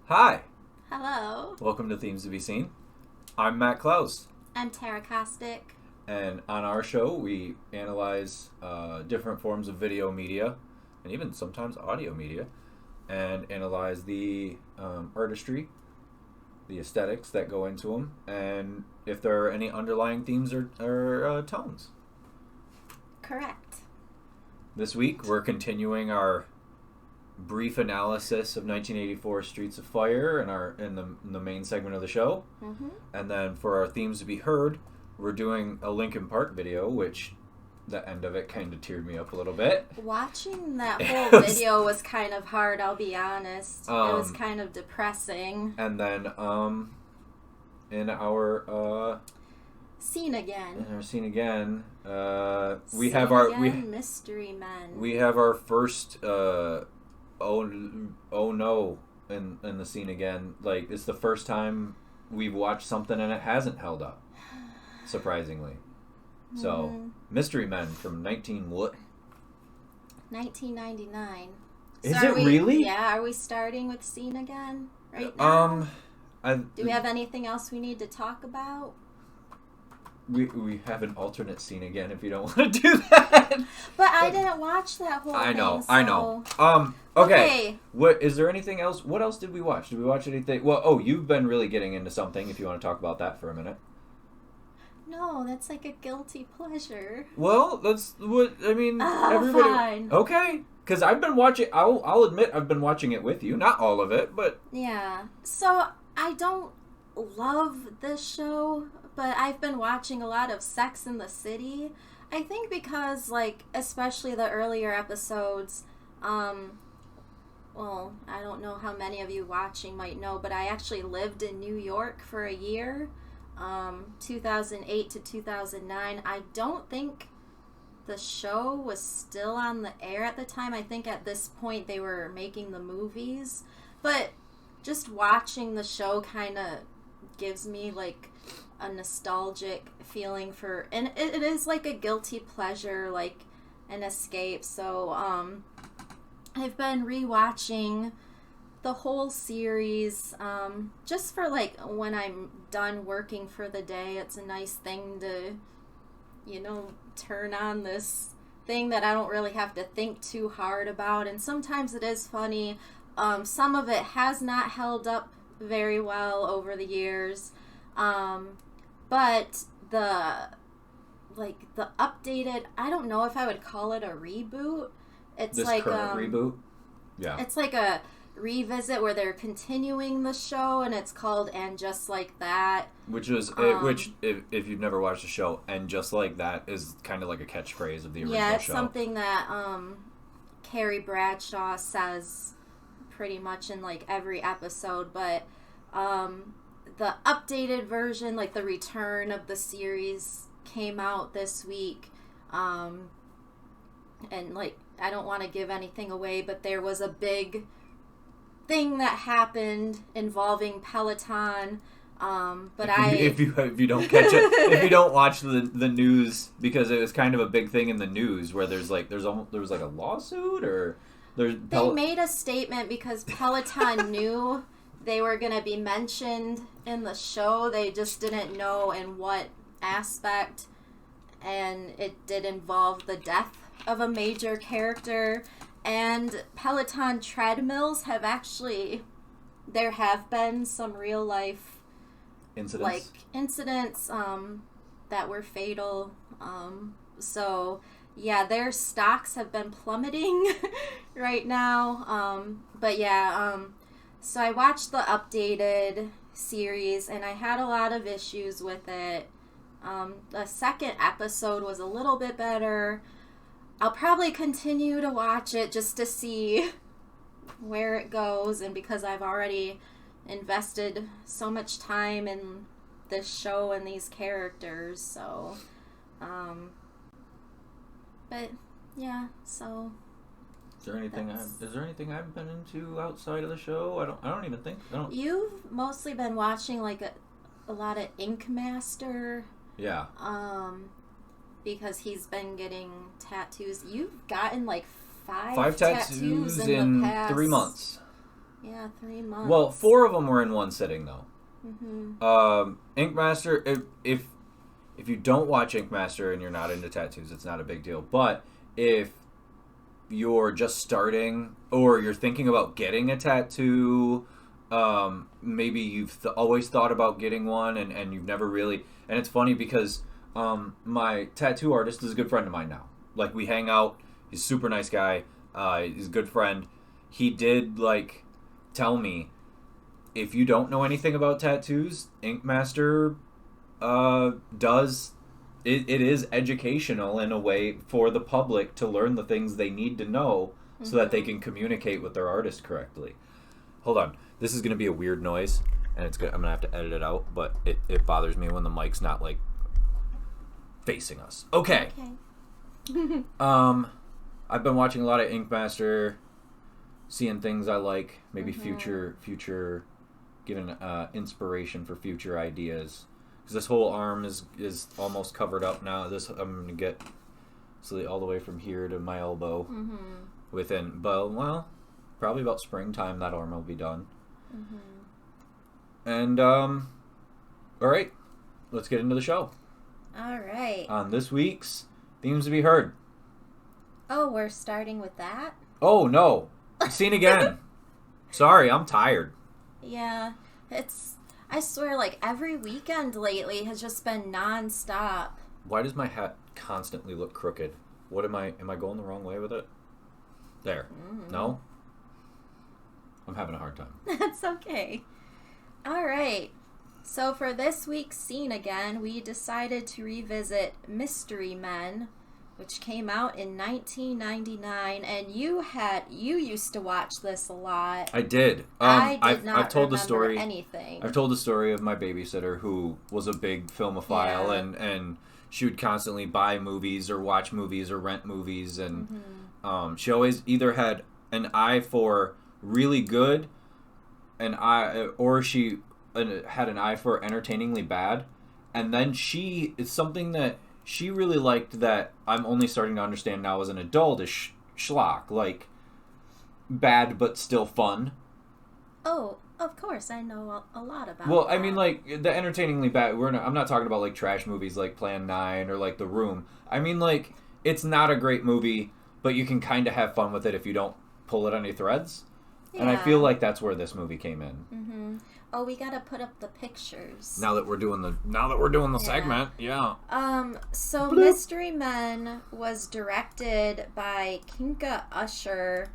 Hi, Hello. welcome to Themes to Be Seen. I'm Matt Klaus, I'm Tara Kostic. and on our show we analyze different forms of video media and even sometimes audio media and analyze the artistry, the aesthetics that go into them, and if there are any underlying themes or tones. Correct. This week we're continuing our brief analysis of 1984 Streets of Fire in the main segment of the show. Mm-hmm. And then for our themes to be heard, we're doing a Linkin Park video, which the end of it kind of teared me up a little bit. Watching that whole video was kind of hard, I'll be honest. It was kind of depressing. And then in our Scene again. we have our Mystery Men. we have our first oh no in the scene again. Like, it's the first time we've watched something and it hasn't held up, surprisingly. So Mystery Men from 1999. Is it really? Yeah, are we starting with Scene again right now? Do we have anything else we need to talk about? We have an alternate scene again if you don't want to do that. But I didn't watch that whole I know, thing, so... I know. Okay. What is there anything else? What else did we watch? Did we watch anything? Well, you've been really getting into something. If you want to talk about that for a minute. No, that's like a guilty pleasure. Well, that's what I mean. Everybody. Fine. Okay, because I've been watching. I'll admit I've been watching it with you. Not all of it, but yeah. So I don't love this show, but I've been watching a lot of Sex and the City. I think because, like, especially the earlier episodes, well, I don't know how many of you watching might know, but I actually lived in New York for a year, 2008 to 2009. I don't think the show was still on the air at the time. I think at this point they were making the movies, but just watching the show kind of gives me, like, a nostalgic feeling for, and it is like a guilty pleasure, like an escape. So I've been rewatching the whole series just for, like, when I'm done working for the day. It's a nice thing to, turn on this thing that I don't really have to think too hard about, and sometimes it is funny. Some of it has not held up very well over the years. But the updated, I don't know if I would call it a reboot. It's this like current reboot. Yeah. It's like a revisit where they're continuing the show, and it's called And Just Like That. Which was if you've never watched the show, And Just Like That is kind of like a catchphrase of the original show. Yeah, it's something that Carrie Bradshaw says pretty much in, like, every episode, but the updated version, like the return of the series, came out this week. And, like, I don't want to give anything away, but there was a big thing that happened involving Peloton. But if you don't catch it, if you don't watch the news, because it was kind of a big thing in the news where there was like a lawsuit, or they made a statement because Peloton knew they were going to be mentioned in the show. They just didn't know in what aspect, and it did involve the death of a major character. And Peloton treadmills there have been some real life incidents that were fatal. So yeah, their stocks have been plummeting right now. But yeah, so I watched the updated series, and I had a lot of issues with it. The second episode was a little bit better. I'll probably continue to watch it just to see where it goes, and because I've already invested so much time in this show and these characters, so, but, yeah, so... Is there anything I've been into outside of the show? I don't even think. You've mostly been watching, like, a lot of Ink Master. Yeah. Because he's been getting tattoos. You've gotten like five tattoos in in the past 3 months. Yeah, 3 months. Well, 4 of them were in one sitting, though. Mm-hmm. Ink Master, if you don't watch Ink Master and you're not into tattoos, it's not a big deal. But if you're just starting or you're thinking about getting a tattoo, maybe you've always thought about getting one and you've never really... And it's funny because my tattoo artist is a good friend of mine now. Like, we hang out. He's a super nice guy. He's a good friend. He did, like, tell me, if you don't know anything about tattoos, Ink Master does... It is educational in a way for the public to learn the things they need to know so that they can communicate with their artist correctly. Hold on. This is going to be a weird noise, and I'm going to have to edit it out, but it bothers me when the mic's not, like, facing us. Okay. I've been watching a lot of Ink Master, seeing things I like, maybe future giving inspiration for future ideas. Because this whole arm is almost covered up now. I'm going to get all the way from here to my elbow within, well, probably about springtime that arm will be done. And, all right, let's get into the show. All right. On this week's Themes to be Heard. Oh, we're starting with that? Oh, no. Scene again. Sorry, I'm tired. Yeah, I swear, like, every weekend lately has just been non-stop. Why does my hat constantly look crooked? What am I going the wrong way with it? There. No? I'm having a hard time. That's okay. All right. So for this week's scene again, we decided to revisit Mystery Men, which came out in 1999, and you used to watch this a lot. I did. I've told the story. Anything. I've told the story of my babysitter who was a big filmophile, and she would constantly buy movies or watch movies or rent movies, and she always either had an eye for really good, or she had an eye for entertainingly bad, and then it's something that she really liked that I'm only starting to understand now as an adult is schlock, like bad but still fun. Oh, of course, I know a lot about. Well, that. I mean, like the entertainingly bad. I'm not talking about like trash movies like Plan 9 or like The Room. I mean, like it's not a great movie, but you can kind of have fun with it if you don't pull it on your threads. Yeah. And I feel like that's where this movie came in. Oh, we gotta put up the pictures. Now that we're doing the segment, yeah. So Bloop. Mystery Men was directed by Kinka Usher.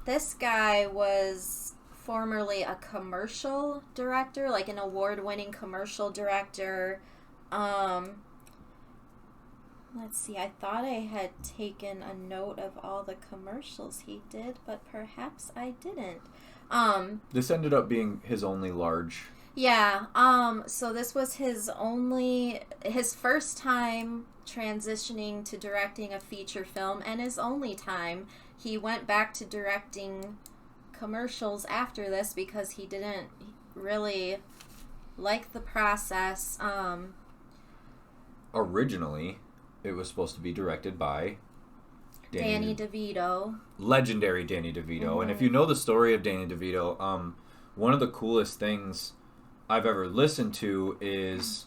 This guy was formerly a commercial director, like an award-winning commercial director. Let's see, I thought I had taken a note of all the commercials he did, but perhaps I didn't. This ended up being his only large... Yeah, so this was his first time transitioning to directing a feature film, and his only time. He went back to directing commercials after this because he didn't really like the process. Originally, it was supposed to be directed by... Danny DeVito. Legendary Danny DeVito. And if you know the story of Danny DeVito, one of the coolest things I've ever listened to is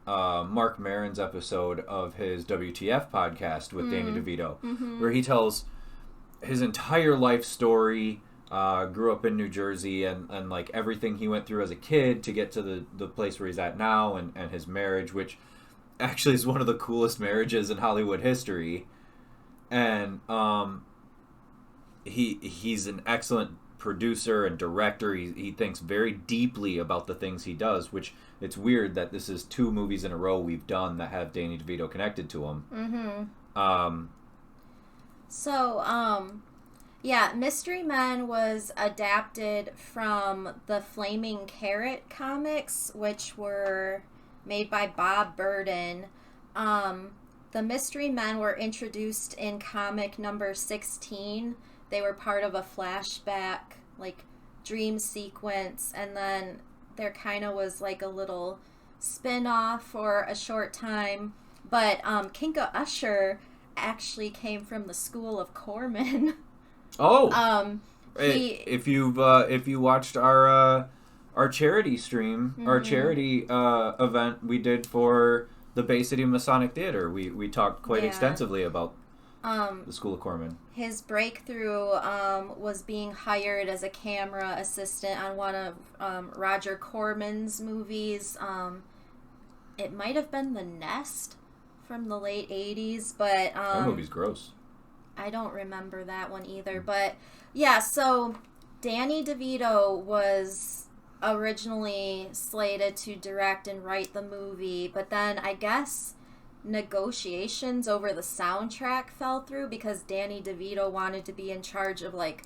Mark Maron's episode of his WTF podcast with Danny DeVito, where he tells his entire life story, grew up in New Jersey, and like everything he went through as a kid to get to the place where he's at now, and his marriage, which actually is one of the coolest marriages in Hollywood history. And he's an excellent producer and director. He thinks very deeply about the things he does, which it's weird that this is 2 movies in a row we've done that have Danny DeVito connected to him. Yeah, Mystery Men was adapted from the Flaming Carrot comics, which were made by Bob Burden. The Mystery Men were introduced in comic number 16. They were part of a flashback, like, dream sequence, and then there kind of was, like, a little spin-off for a short time. But Kinka Usher actually came from the School of Corman. Oh! if you watched our charity stream, our charity event we did for the Bay City Masonic Theater, we talked quite extensively about the School of Corpsmen. His breakthrough was being hired as a camera assistant on one of Roger Corman's movies. It might have been The Nest from the late 80s, but... that movie's gross. I don't remember that one either. But, yeah, so Danny DeVito was originally slated to direct and write the movie, but then I guess negotiations over the soundtrack fell through because Danny DeVito wanted to be in charge of, like,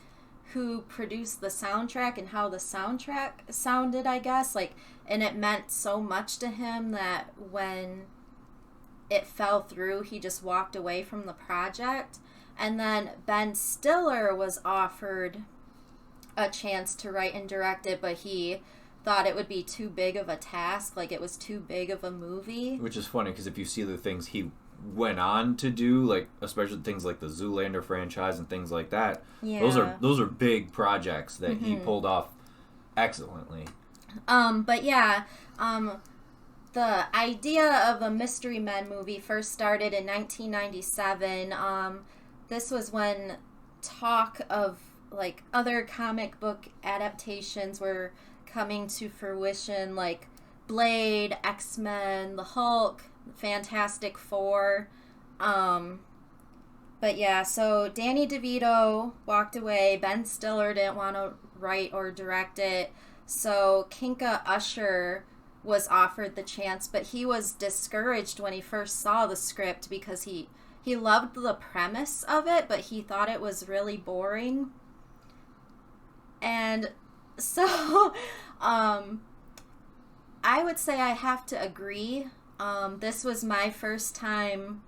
who produced the soundtrack and how the soundtrack sounded, I guess. Like, and it meant so much to him that when it fell through, he just walked away from the project. And then Ben Stiller was offered a chance to write and direct it, but he thought it would be too big of a task, like it was too big of a movie. Which is funny, because if you see the things he went on to do, like especially things like the Zoolander franchise and things like that, those are big projects that he pulled off excellently. But yeah, the idea of a Mystery Men movie first started in 1997. This was when talk of like other comic book adaptations were coming to fruition, like Blade, X-Men, the Hulk, Fantastic Four. But yeah, so Danny DeVito walked away. Ben Stiller didn't want to write or direct it. So Kinka Usher was offered the chance, but he was discouraged when he first saw the script because he loved the premise of it, but he thought it was really boring. And so, I would say I have to agree. This was my first time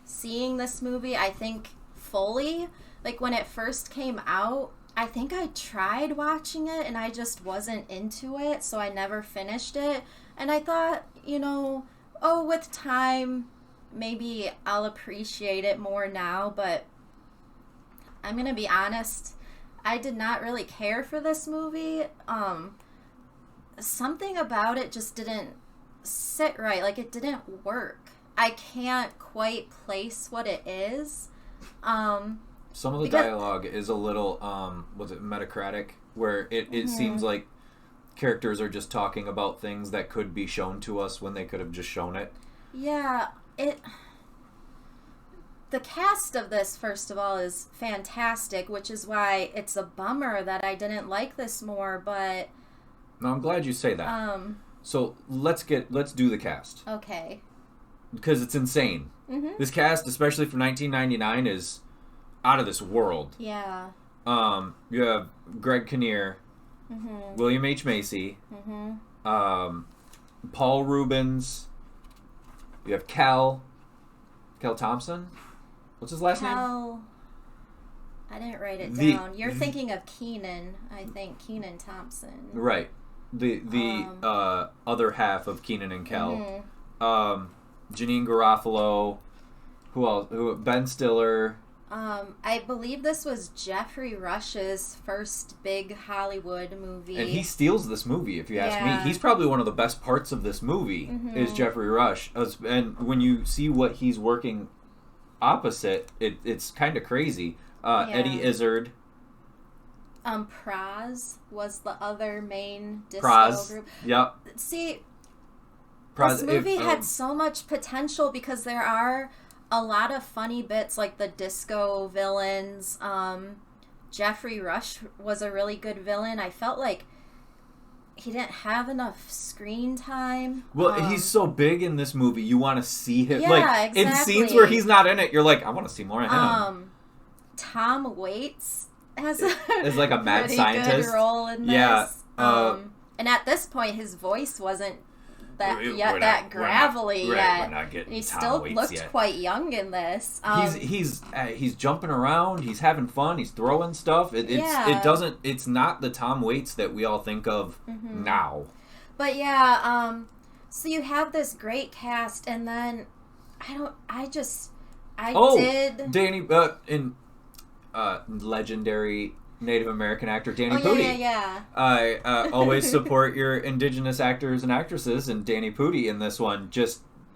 seeing this movie, I think, fully. Like, when it first came out, I think I tried watching it, and I just wasn't into it, so I never finished it. And I thought, with time, maybe I'll appreciate it more now, but I'm going to be honest, I did not really care for this movie. Something about it just didn't sit right. Like, it didn't work. I can't quite place what it is. Some of the dialogue is a little, metacratic, where it seems like characters are just talking about things that could be shown to us when they could have just shown it. Yeah, the cast of this, first of all, is fantastic, which is why it's a bummer that I didn't like this more, but... No, I'm glad you say that. So let's do the cast. Okay. Because it's insane. Mm-hmm. This cast, especially for 1999, is out of this world. Yeah. You have Greg Kinnear, William H. Macy, Paul Rubens. You have Kel Thompson. What's his last name? I didn't write it down. You're thinking of Keenan, I think. Keenan Thompson. Right. The other half of Keenan and Kel. Janine Garofalo. Who else? Ben Stiller. I believe this was Jeffrey Rush's first big Hollywood movie. And he steals this movie, if you ask me. He's probably one of the best parts of this movie, is Jeffrey Rush. And when you see what he's working opposite, it's kind of crazy. Eddie Izzard. Praz was the other main disco group. Yep. See, this movie had so much potential because there are a lot of funny bits, like the disco villains. Jeffrey Rush was a really good villain. I felt like he didn't have enough screen time. Well, he's so big in this movie, you want to see him. Yeah, like, exactly. In scenes where he's not in it, you're like, I want to see more of him. Tom Waits has is like a mad scientist. Good role in this. Yeah. And at this point, his voice wasn't that gravelly yet. We're not getting he Tom still Waits looked yet. quite young in this. He's jumping around. He's having fun. He's throwing stuff. It's not the Tom Waits that we all think of now. But yeah, so you have this great cast, and then Danny in legendary Native American actor Danny Oh, Pudi. yeah. I always support your indigenous actors and actresses, and Danny Pudi in this one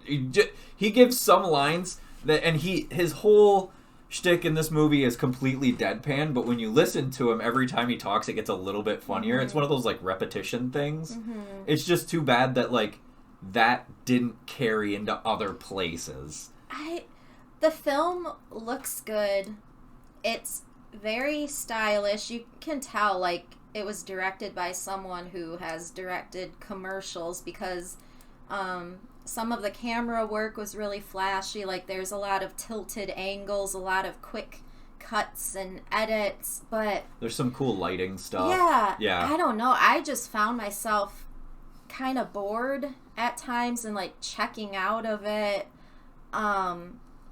he gives some lines that, and his whole shtick in this movie is completely deadpan, but when you listen to him every time he talks, it gets a little bit funnier. It's one of those like repetition things. It's just too bad that like that didn't carry into other places. The film looks good. It's very stylish. You can tell like it was directed by someone who has directed commercials, because some of the camera work was really flashy. Like there's a lot of tilted angles, a lot of quick cuts and edits, but there's some cool lighting stuff. Yeah. I don't know. I just found myself kind of bored at times and like checking out of it.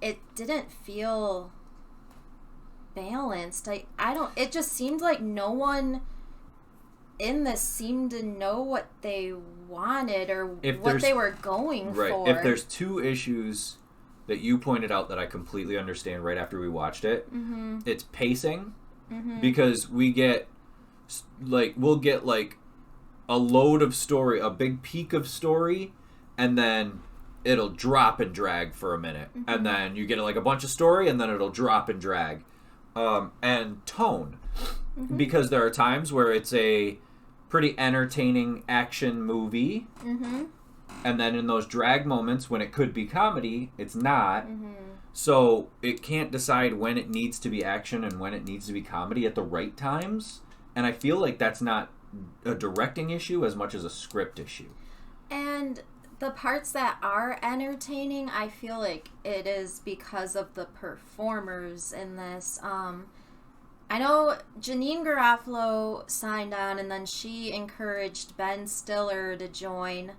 It didn't feel balanced. I don't. It just seemed like no one in this seemed to know what they wanted or what they were going for. If there's two issues that you pointed out that I completely understand right after we watched it, it's pacing, because we'll get like a load of story, a big peak of story, and then it'll drop and drag for a minute, and then you get like a bunch of story, and then it'll drop and drag, and tone, because there are times where it's a pretty entertaining action movie, and then in those drag moments when it could be comedy, it's not. So it can't decide when it needs to be action and when it needs to be comedy at the right times, and I feel like that's not a directing issue as much as a script issue. And the parts that are entertaining, I feel like it is because of the performers in this. I know Janine Garofalo signed on, and then she encouraged Ben Stiller to join.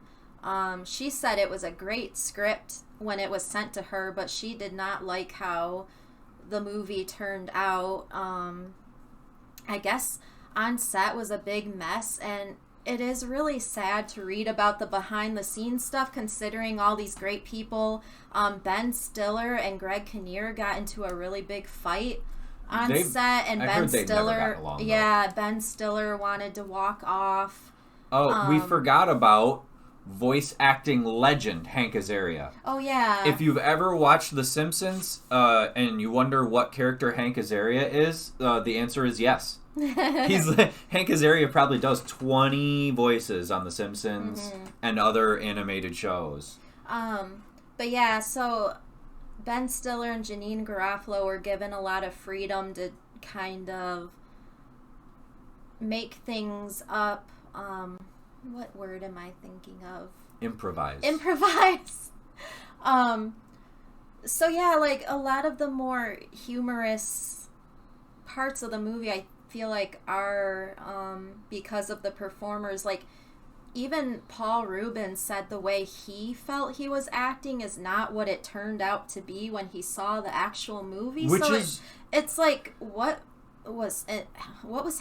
She said it was a great script when it was sent to her, but she did not like how the movie turned out. I guess on set was a big mess, and it is really sad to read about the behind-the-scenes stuff, considering all these great people. Ben Stiller and Greg Kinnear got into a really big fight on set, and Ben Stiller wanted to walk off. We forgot about voice acting legend Hank Azaria. Oh yeah. If you've ever watched The Simpsons and you wonder what character Hank Azaria is, the answer is yes. Hank Azaria probably does 20 voices on The Simpsons and other animated shows. But yeah, so Ben Stiller and Janine Garofalo were given a lot of freedom to kind of make things up. What word am I thinking of? Improvise. So yeah, like a lot of the more humorous parts of the movie, I feel like are because of the performers. Like even Paul Rubens said the way he felt he was acting is not what it turned out to be when he saw the actual movie. It's like what was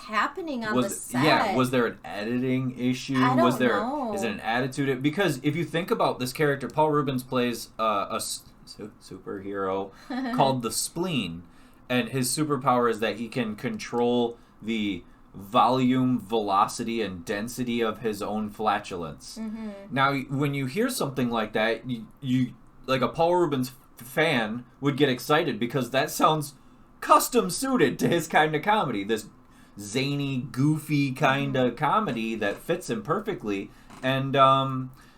happening on the set? Yeah, was there an editing issue? I don't know. Is it an attitude? Because if you think about this character, Paul Rubens plays a superhero called the Spleen, and his superpower is that he can control the volume, velocity, and density of his own flatulence. Now, when you hear something like that, you like a Paul Rubens fan would get excited because that sounds custom suited to his kind of comedy, this zany, goofy kind of comedy that fits him perfectly. And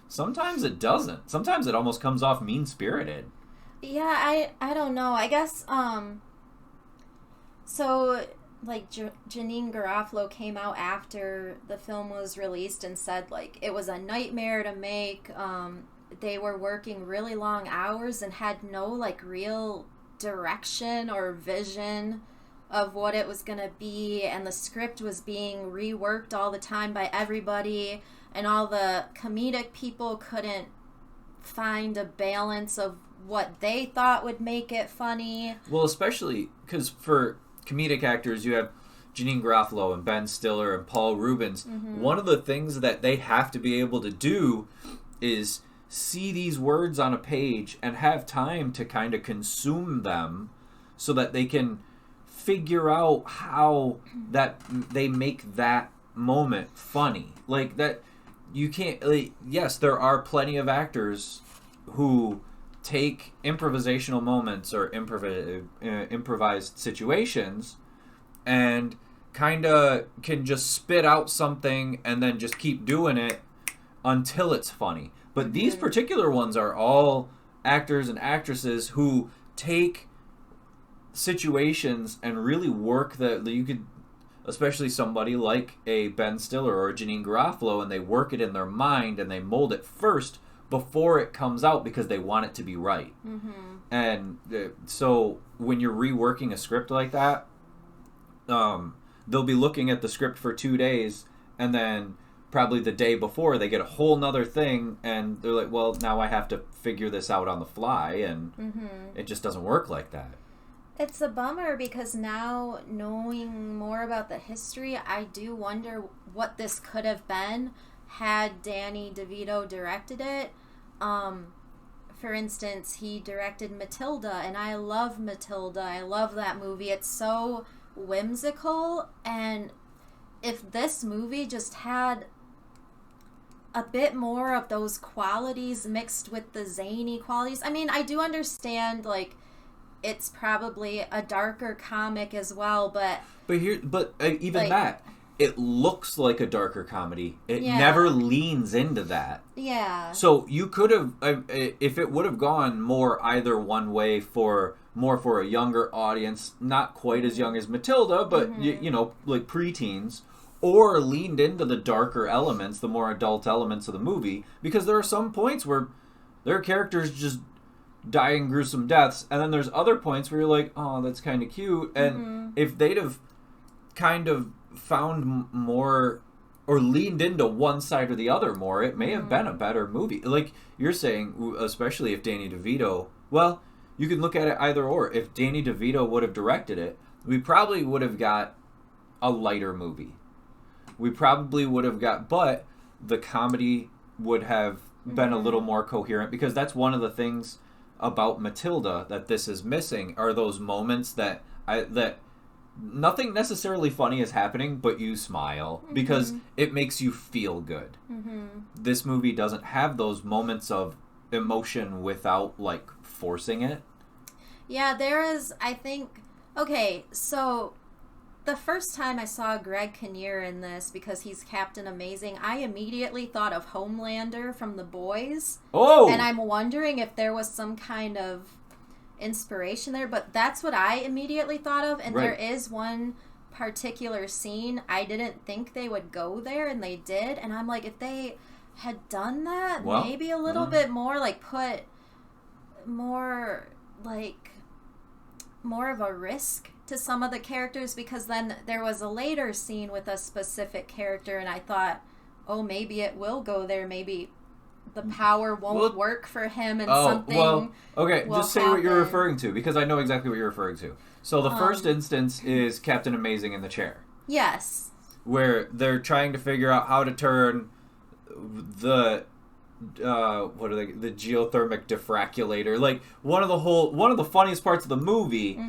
sometimes it doesn't. Sometimes it almost comes off mean-spirited. Yeah, I don't know. I guess so like Janine Garofalo came out after the film was released and said like it was a nightmare to make. They were working really long hours and had no like real direction or vision of what it was gonna be, and the script was being reworked all the time by everybody, and all the comedic people couldn't find a balance of what they thought would make it funny. Well, especially because for comedic actors you have Janine Garofalo and Ben Stiller and Paul Rubens. One of the things that they have to be able to do is see these words on a page and have time to kind of consume them so that they can figure out how that they make that moment funny. Like that, you can't. Like, yes, there are plenty of actors who take improvisational moments or improvised situations and kind of can just spit out something and then just keep doing it until it's funny. But these particular ones are all actors and actresses who take situations and really work that you could, especially somebody like a Ben Stiller or a Janine Garofalo, and they work it in their mind and they mold it first before it comes out because they want it to be right. And so when you're reworking a script like that, they'll be looking at the script for 2 days, and then probably the day before they get a whole nother thing, and they're like, well, now I have to figure this out on the fly, and it just doesn't work like that. It's a bummer because now, knowing more about the history, I do wonder what this could have been had Danny DeVito directed it. For instance, he directed Matilda, and I love Matilda. I love that movie. It's so whimsical, and if this movie just had a bit more of those qualities mixed with the zany qualities. I mean, I do understand, like, it's probably a darker comic as well, but even like, that, it looks like a darker comedy. It never leans into that. Yeah. So you could have, if it would have gone more either one way, more for a younger audience, not quite as young as Matilda, but you know, like preteens, or leaned into the darker elements, the more adult elements of the movie, because there are some points where there are characters just dying gruesome deaths, and then there's other points where you're like, oh, that's kind of cute. And if they'd have kind of found more or leaned into one side or the other more, it may have been a better movie. Like you're saying, especially if Danny DeVito, well, you can look at it either or. If Danny DeVito would have directed it, we probably would have got a lighter movie. We probably would have got, but the comedy would have been a little more coherent, because that's one of the things about Matilda that this is missing, are those moments that nothing necessarily funny is happening, but you smile because it makes you feel good. This movie doesn't have those moments of emotion without, like, forcing it. Yeah, there is, I think, okay, so the first time I saw Greg Kinnear in this, because he's Captain Amazing, I immediately thought of Homelander from The Boys. Oh! And I'm wondering if there was some kind of inspiration there, but that's what I immediately thought of. And there is one particular scene I didn't think they would go there, and they did. And I'm like, if they had done that, maybe a little bit more, like, put more, like, more of a risk to some of the characters, because then there was a later scene with a specific character, and I thought, oh, maybe it will go there, maybe the power won't work for him, and something okay, will just say happen. what you're referring to, because I know exactly what you're referring to. So the first instance is Captain Amazing in the chair. Yes. Where they're trying to figure out how to turn the the geothermic diffraculator. Like, one of the funniest parts of the movie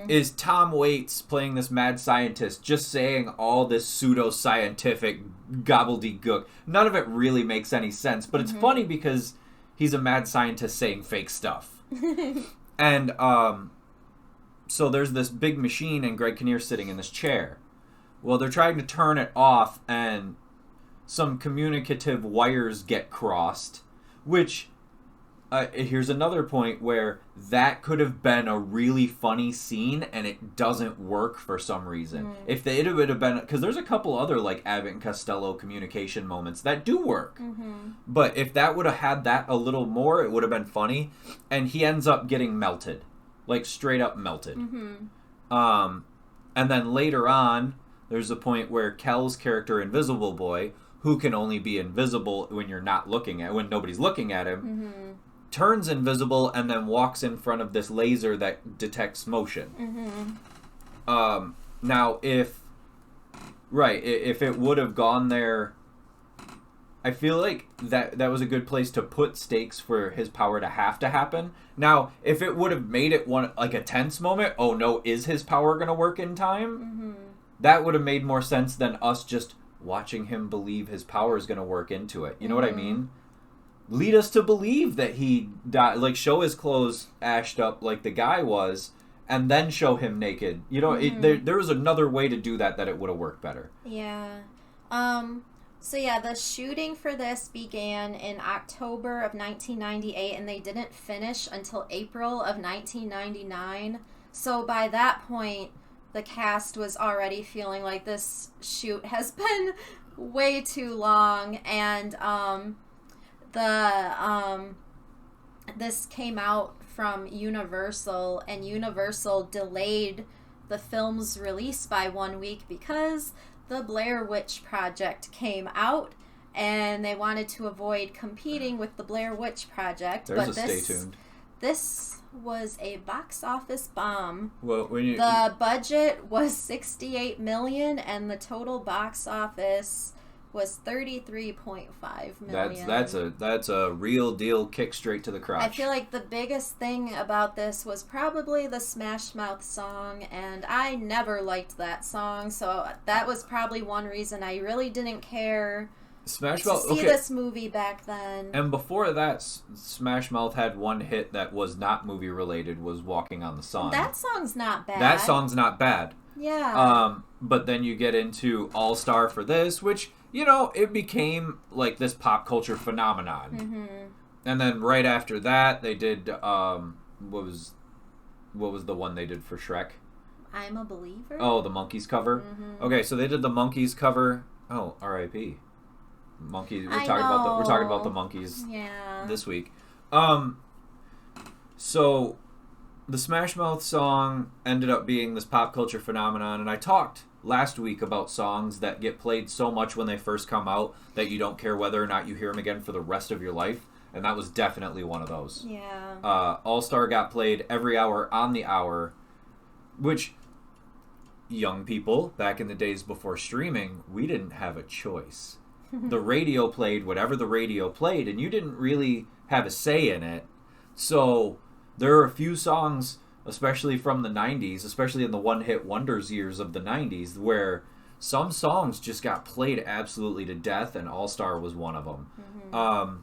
is Tom Waits playing this mad scientist, just saying all this pseudo-scientific gobbledygook. None of it really makes any sense, but it's funny because he's a mad scientist saying fake stuff. And so there's this big machine, and Greg Kinnear's sitting in this chair. Well, they're trying to turn it off, and some communicative wires get crossed, which, here's another point where that could have been a really funny scene, and it doesn't work for some reason. If it would have been, because there's a couple other, like, Abbott and Costello communication moments that do work. But if that would have had that a little more, it would have been funny. And he ends up getting melted. Like, straight up melted. And then later on, there's a point where Kel's character, Invisible Boy, who can only be invisible when you're not looking at, when nobody's looking at him, turns invisible and then walks in front of this laser that detects motion. Now, if it would have gone there I feel like that was a good place to put stakes for his power to have to happen. Now, if it would have made it one like a tense moment, oh no, is his power going to work in time? Mm-hmm. That would have made more sense than us just watching him believe his power is going to work into it. You know what I mean? Lead us to believe that he died, like show his clothes ashed up like the guy was, and then show him naked. You know, there was another way to do that it would have worked better. Yeah. So yeah, the shooting for this began in October of 1998, and they didn't finish until April of 1999. So by that point, the cast was already feeling like this shoot has been way too long, and this came out from Universal, and Universal delayed the film's release by 1 week because the Blair Witch Project came out, and they wanted to avoid competing with the Blair Witch Project. Stay tuned. This was a box office bomb. Well, the budget was $68 million, and the total box office was $33.5 million. That's a real deal kick straight to the crotch. I feel like the biggest thing about this was probably the Smash Mouth song, and I never liked that song, so that was probably one reason I really didn't care Smash to Mouth see this movie back then. And before that, Smash Mouth had one hit that was not movie related, was Walking on the Sun. That song's not bad. That song's not bad. Yeah. But then you get into All Star for this, which, you know, it became like this pop culture phenomenon. Mm-hmm. And then right after that, they did what was the one they did for Shrek? I'm a Believer. Oh, the Monkees cover. Mm-hmm. Okay, so they did the Monkees cover. Oh, R.I.P. Monkeys. We're talking about the Monkees. Yeah. This week. So the Smash Mouth song ended up being this pop culture phenomenon, and I talked last week about songs that get played so much when they first come out that you don't care whether or not you hear them again for the rest of your life, and that was definitely one of those. Yeah. All Star got played every hour on the hour, which young people, back in the days before streaming, we didn't have a choice. The radio played whatever the radio played, and you didn't really have a say in it. So there are a few songs, especially from the 90s, especially in the one-hit wonders years of the 90s, where some songs just got played absolutely to death, and All Star was one of them. Mm-hmm.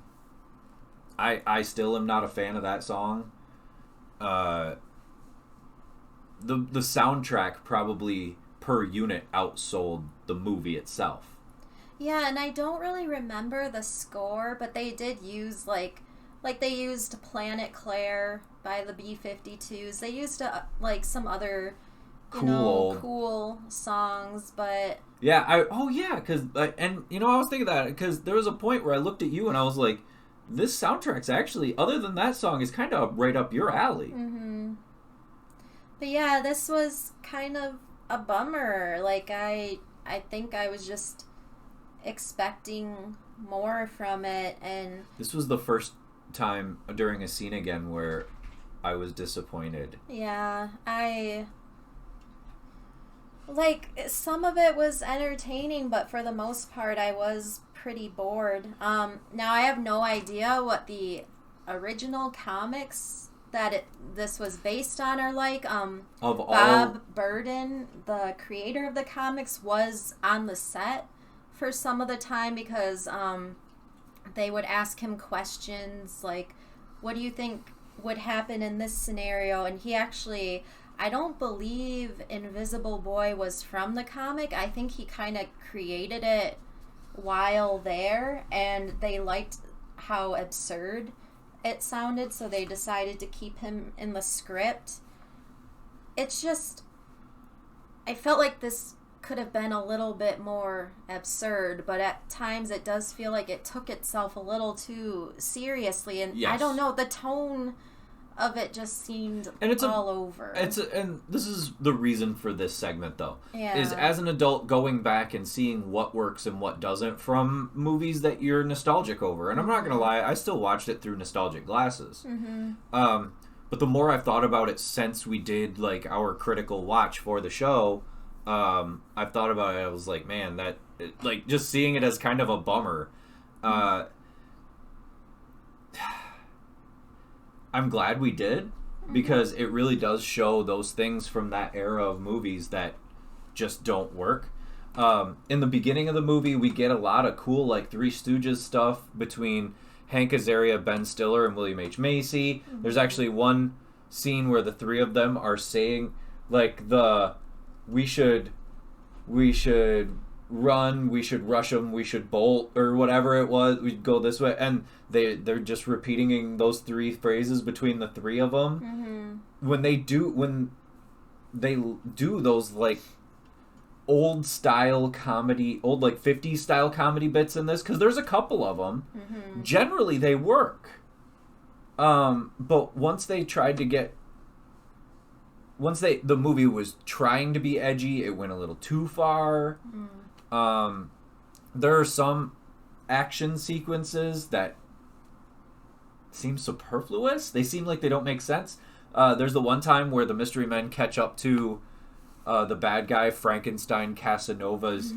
I still am not a fan of that song. The soundtrack probably per unit outsold the movie itself. Yeah, and I don't really remember the score, but they did use like they used Planet Claire by the B-52s. They used some other cool songs, but yeah, because and I was thinking that because there was a point where I looked at you and I was like, this soundtrack's actually, other than that song, is kind of right up your alley. Mm-hmm. But yeah, this was kind of a bummer. Like I think I was just expecting more from it, and this was the first time during a scene again where I was disappointed. Yeah, some of it was entertaining, but for the most part I was pretty bored. Now I have no idea what the original comics that this was based on are like. Bob Burden, the creator of the comics, was on the set for some of the time because they would ask him questions like, what do you think would happen in this scenario? And he actually, I don't believe Invisible Boy was from the comic. I think he kind of created it while there, and they liked how absurd it sounded, so they decided to keep him in the script. It's just, I felt like this could have been a little bit more absurd, but at times it does feel like it took itself a little too seriously, and yes. I don't know, the tone of it just seemed all over. And this is the reason for this segment, though. Yeah. Is as an adult going back and seeing what works and what doesn't from movies that you're nostalgic over. And I'm not going to lie, I still watched it through nostalgic glasses. Mm-hmm. But the more I've thought about it since we did like our critical watch for the show, I've thought about it. I was like, man, just seeing it as kind of a bummer. I'm glad we did, because it really does show those things from that era of movies that just don't work. In the beginning of the movie, we get a lot of cool, like, Three Stooges stuff between Hank Azaria, Ben Stiller, and William H. Macy. There's actually one scene where the three of them are saying, like, we should run, we should rush them, we should bolt, or whatever it was, we'd go this way, and they're just repeating those three phrases between the three of them. When they do those, like, old style comedy, old, like, 50s style comedy bits in this, because there's a couple of them, generally they work. But once the movie was trying to be edgy, it went a little too far. There are some action sequences that seem superfluous. They seem like they don't make sense. There's the one time where the mystery men catch up to the bad guy Frankenstein Casanova's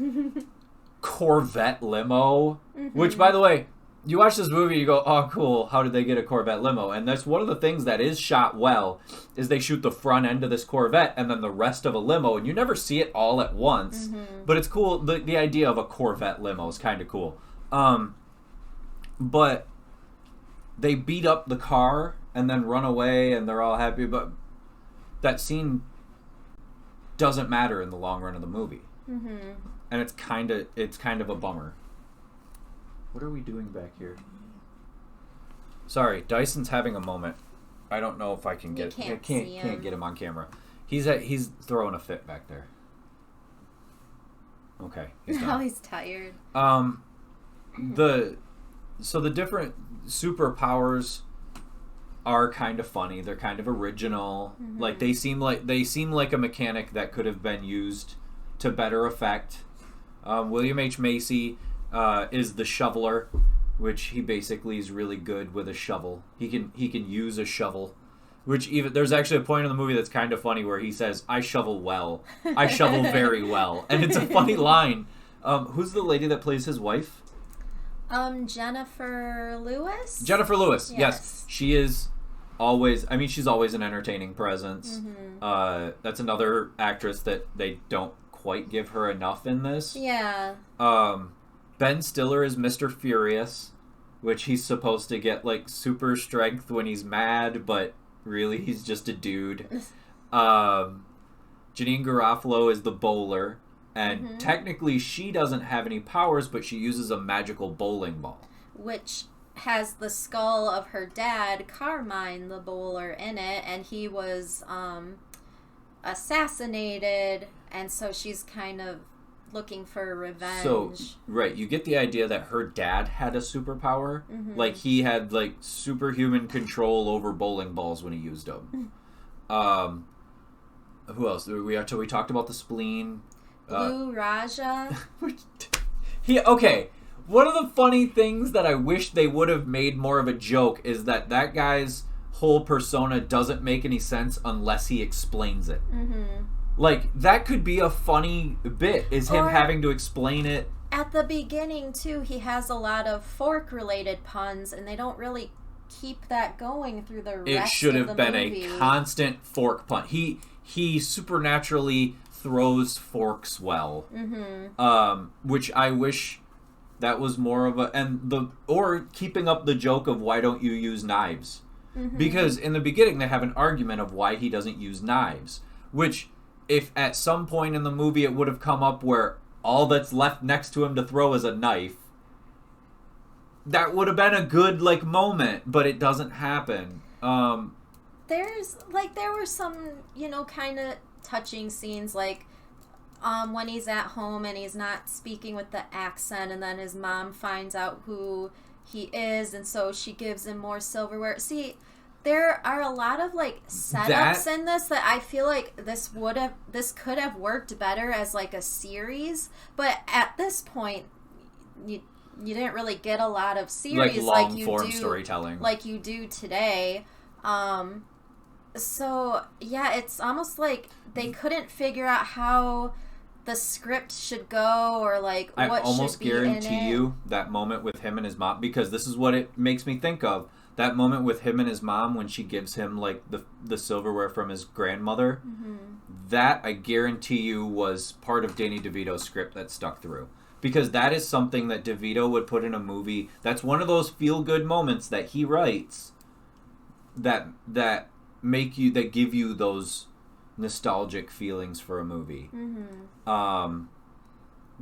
Corvette limo, which, by the way, you watch this movie, you go, oh, cool, how did they get a Corvette limo? And that's one of the things that is shot well, is they shoot the front end of this Corvette and then the rest of a limo, and you never see it all at once. But it's cool. The idea of a Corvette limo is kind of cool. But they beat up the car and then run away, and they're all happy, but that scene doesn't matter in the long run of the movie. And it's kind of a bummer. What are we doing back here? Sorry, Dyson's having a moment. I don't know if I can get can't get him on camera. He's throwing a fit back there. Okay, he's done. Now he's tired. The different superpowers are kind of funny. They're kind of original. Like they seem like a mechanic that could have been used to better effect. William H. Macy is the shoveler, which he basically is really good with a shovel. He can use a shovel, which even there's actually a point in the movie that's kind of funny where he says, "I shovel well. I shovel very well," and it's a funny line. Who's the lady that plays his wife? Jennifer Lewis. Jennifer Lewis. Yes. She is always. I mean, she's always an entertaining presence. That's another actress that they don't quite give her enough in this. Yeah. Ben Stiller is Mr. Furious, which he's supposed to get, like, super strength when he's mad, but really he's just a dude. Janine Garofalo is the bowler, and technically she doesn't have any powers, but she uses a magical bowling ball. Which has the skull of her dad, Carmine the bowler, in it, and he was assassinated, and so she's kind of looking for revenge. So, right, you get the idea that her dad had a superpower. Like, he had, like, superhuman control over bowling balls when he used them. Who else? We talked about the spleen. Blue Raja. Okay, one of the funny things that I wish they would have made more of a joke is that guy's whole persona doesn't make any sense unless he explains it. Like, that could be a funny bit, is him having to explain it. At the beginning, too, he has a lot of fork-related puns, and they don't really keep that going through the rest of the movie. It should have been a constant fork pun. He supernaturally throws forks well. Which I wish that was more of a... or keeping up the joke of, why don't you use knives? Because in the beginning, they have an argument of why he doesn't use knives. Which... if at some point in the movie it would have come up where all that's left next to him to throw is a knife, that would have been a good, like, moment, but it doesn't happen. There were some, kind of touching scenes, like, when he's at home and he's not speaking with the accent, and then his mom finds out who he is, and so she gives him more silverware. See, there are a lot of, like, setups in this that I feel like this could have worked better as, like, a series, but at this point, you didn't really get a lot of series like you do storytelling like you do today. So yeah, it's almost like they couldn't figure out how the script should go, or like I what almost should be in it. guarantee you that moment with him and his mom, because this is what it makes me think of. That moment with him and his mom when she gives him like the silverware from his grandmother. Mm-hmm. That I guarantee you was part of Danny DeVito's script that stuck through. Because that is something that DeVito would put in a movie. That's one of those feel-good moments that he writes that give you those nostalgic feelings for a movie. Mm-hmm.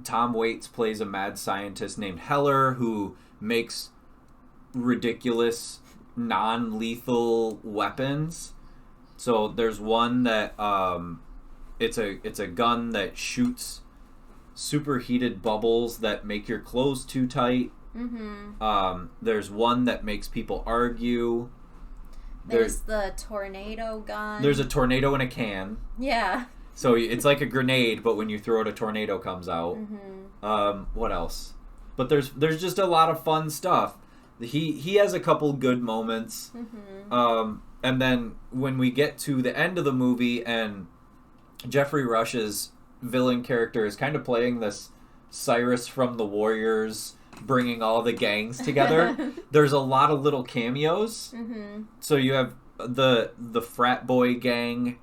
Tom Waits plays a mad scientist named Heller who makes ridiculous non-lethal weapons. So there's one that it's a gun that shoots superheated bubbles that make your clothes too tight. Mm-hmm. There's one that makes people argue. There's the tornado gun. There's a tornado in a can. Yeah. So it's like a grenade, but when you throw it, a tornado comes out. Mm-hmm. What else? But there's just a lot of fun stuff. He has a couple good moments. Mm-hmm. And then when we get to the end of the movie and Jeffrey Rush's villain character is kind of playing this Cyrus from the Warriors, bringing all the gangs together. There's a lot of little cameos. Mm-hmm. So you have the frat boy gang,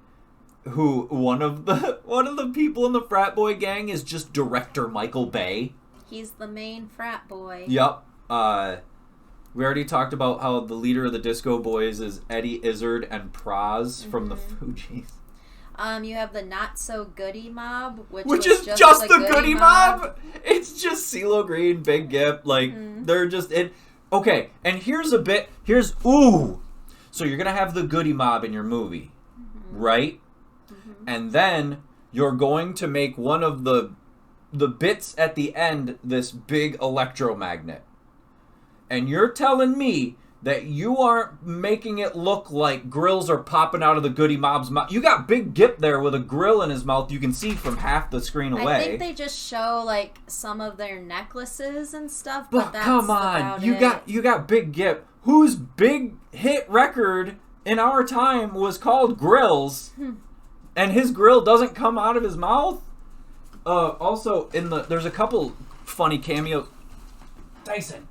who one of the people in the frat boy gang is just director Michael Bay. He's the main frat boy. Yep. We already talked about how the leader of the Disco Boys is Eddie Izzard and Praz from the Fugees. You have the Not So Goody Mob, which is just the Goody Mob. It's just CeeLo Green, Big Gip, like they're just it. Okay, and here's so you're gonna have the Goody Mob in your movie, right? And then you're going to make one of the bits at the end this big electromagnet. And you're telling me that you aren't making it look like grills are popping out of the Goody Mob's mouth. You got Big Gip there with a grill in his mouth you can see from half the screen away. I think they just show like some of their necklaces and stuff, but that's come on, about you got Big Gip, whose big hit record in our time was called Grills, and his grill doesn't come out of his mouth. Also, there's a couple funny cameos. Dyson.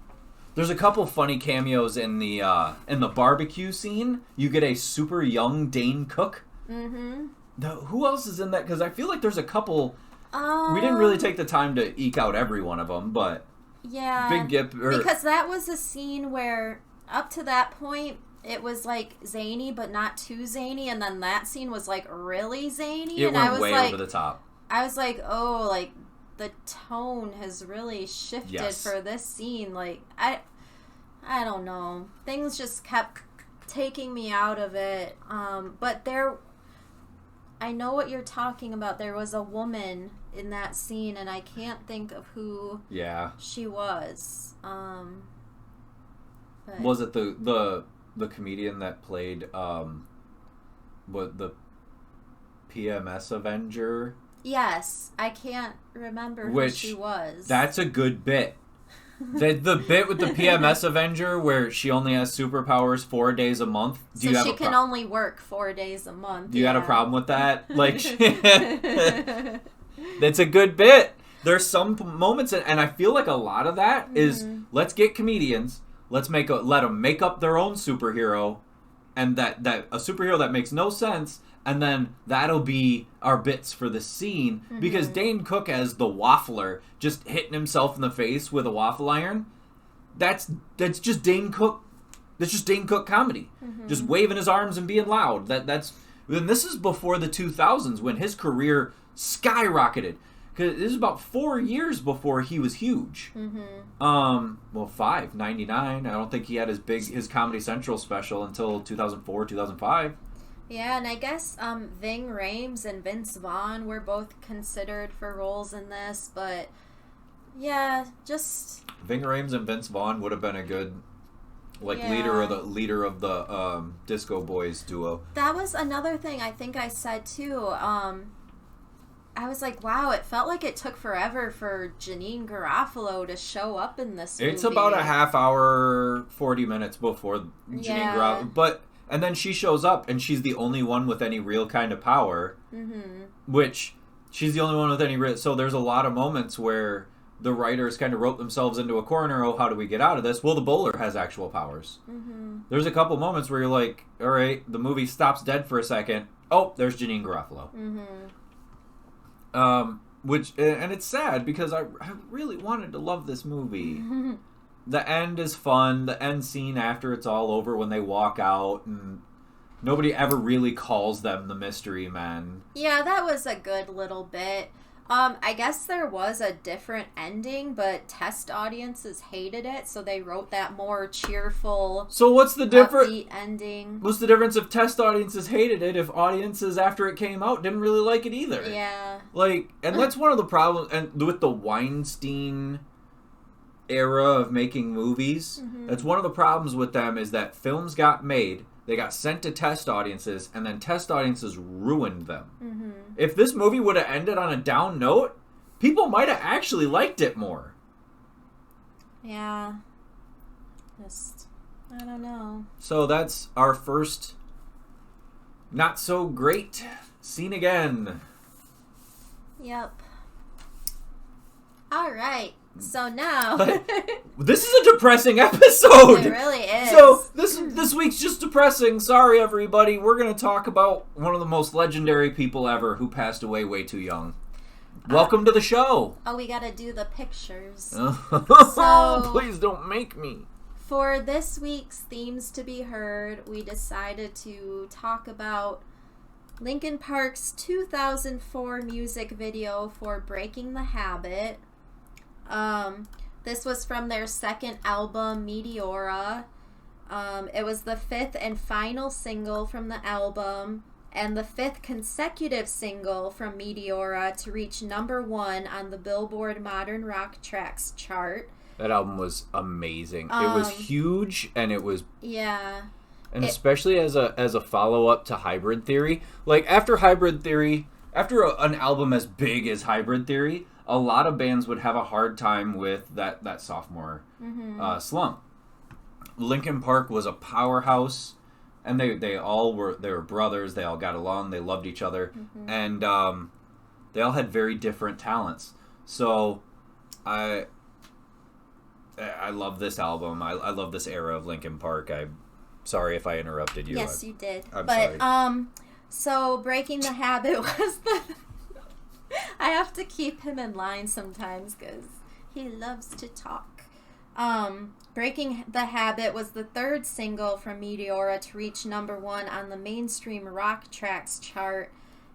There's a couple funny cameos in the barbecue scene. You get a super young Dane Cook. Mm-hmm. Who else is in that? Because I feel like there's a couple. We didn't really take the time to eke out every one of them, but yeah, Big Gip. Because that was a scene where up to that point it was like zany, but not too zany, and then that scene was like really zany. It and went I was way like, over the top. I was like, oh, like. The tone has really shifted Yes. for this scene. Like, I don't know. Things just kept taking me out of it. But I know what you're talking about. There was a woman in that scene, and I can't think of who she was. But Was it the comedian that played the PMS Avenger? Yes, I can't remember who she was. That's a good bit. The bit with the PMS Avenger where she only has superpowers 4 days a month. So she can only work 4 days a month. Do you got a problem with that? Like, that's a good bit. There's some moments, and I feel like a lot of that is let's get comedians, let them make up their own superhero, and that a superhero that makes no sense. And then that'll be our bits for the scene. Because Dane Cook as the waffler, just hitting himself in the face with a waffle iron, that's just Dane Cook. That's just Dane Cook comedy. Just waving his arms and being loud. And this is before the 2000s when his career skyrocketed. Because this is about 4 years before he was huge. 5, 99. I don't think he had his Comedy Central special until 2004, 2005. Yeah, and I guess Ving Rhames and Vince Vaughn were both considered for roles in this, but yeah, just Ving Rhames and Vince Vaughn would have been a good leader of the Disco Boys duo. That was another thing I think I said too. I was like, wow, it felt like it took forever for Janeane Garofalo to show up in this movie. It's about a half hour, 40 minutes before Janeane Garofalo, and then she shows up, and she's the only one with any real kind of power, which she's the only one with any... So there's a lot of moments where the writers kind of wrote themselves into a corner. Oh, how do we get out of this? Well, the bowler has actual powers. Mm-hmm. There's a couple moments where you're like, all right, the movie stops dead for a second. Oh, there's Janine Garofalo. Mm-hmm. And it's sad because I really wanted to love this movie. The end is fun. The end scene after it's all over when they walk out and nobody ever really calls them the Mystery Men. Yeah, that was a good little bit. I guess there was a different ending, but test audiences hated it, so they wrote that more cheerful, so what's the difference? Upbeat ending. What's the difference if test audiences hated it if audiences after it came out didn't really like it either? Yeah. And that's one of the problems, and with the Weinstein era of making movies, that's one of the problems with them is that films got made, they got sent to test audiences, and then test audiences ruined them. Mm-hmm. If this movie would have ended on a down note, people might have actually liked it more. Yeah. I don't know. So that's our first not so great scene again. Yep. All right. So now... This is a depressing episode! It really is. So, this week's just depressing. Sorry, everybody. We're going to talk about one of the most legendary people ever who passed away way too young. Welcome to the show! Oh, we gotta do the pictures. So, please don't make me. For this week's Themes to be Heard, we decided to talk about Linkin Park's 2004 music video for Breaking the Habit. This was from their second album, Meteora. It was the fifth and final single from the album, and the fifth consecutive single from Meteora to reach #1 on the Billboard Modern Rock Tracks chart. That album was amazing. It was huge, and it was... Yeah. And especially as a follow-up to Hybrid Theory. Like, after Hybrid Theory... After an album as big as Hybrid Theory, a lot of bands would have a hard time with that sophomore slump. Linkin Park was a powerhouse, and they were brothers. They all got along. They loved each other, and they all had very different talents. So, I love this album. I love this era of Linkin Park. I'm sorry if I interrupted you. Yes, you did. I'm sorry. So Breaking the Habit was the... I have to keep him in line sometimes because he loves to talk. Breaking the Habit was the third single from Meteora to reach #1 on the mainstream rock tracks chart.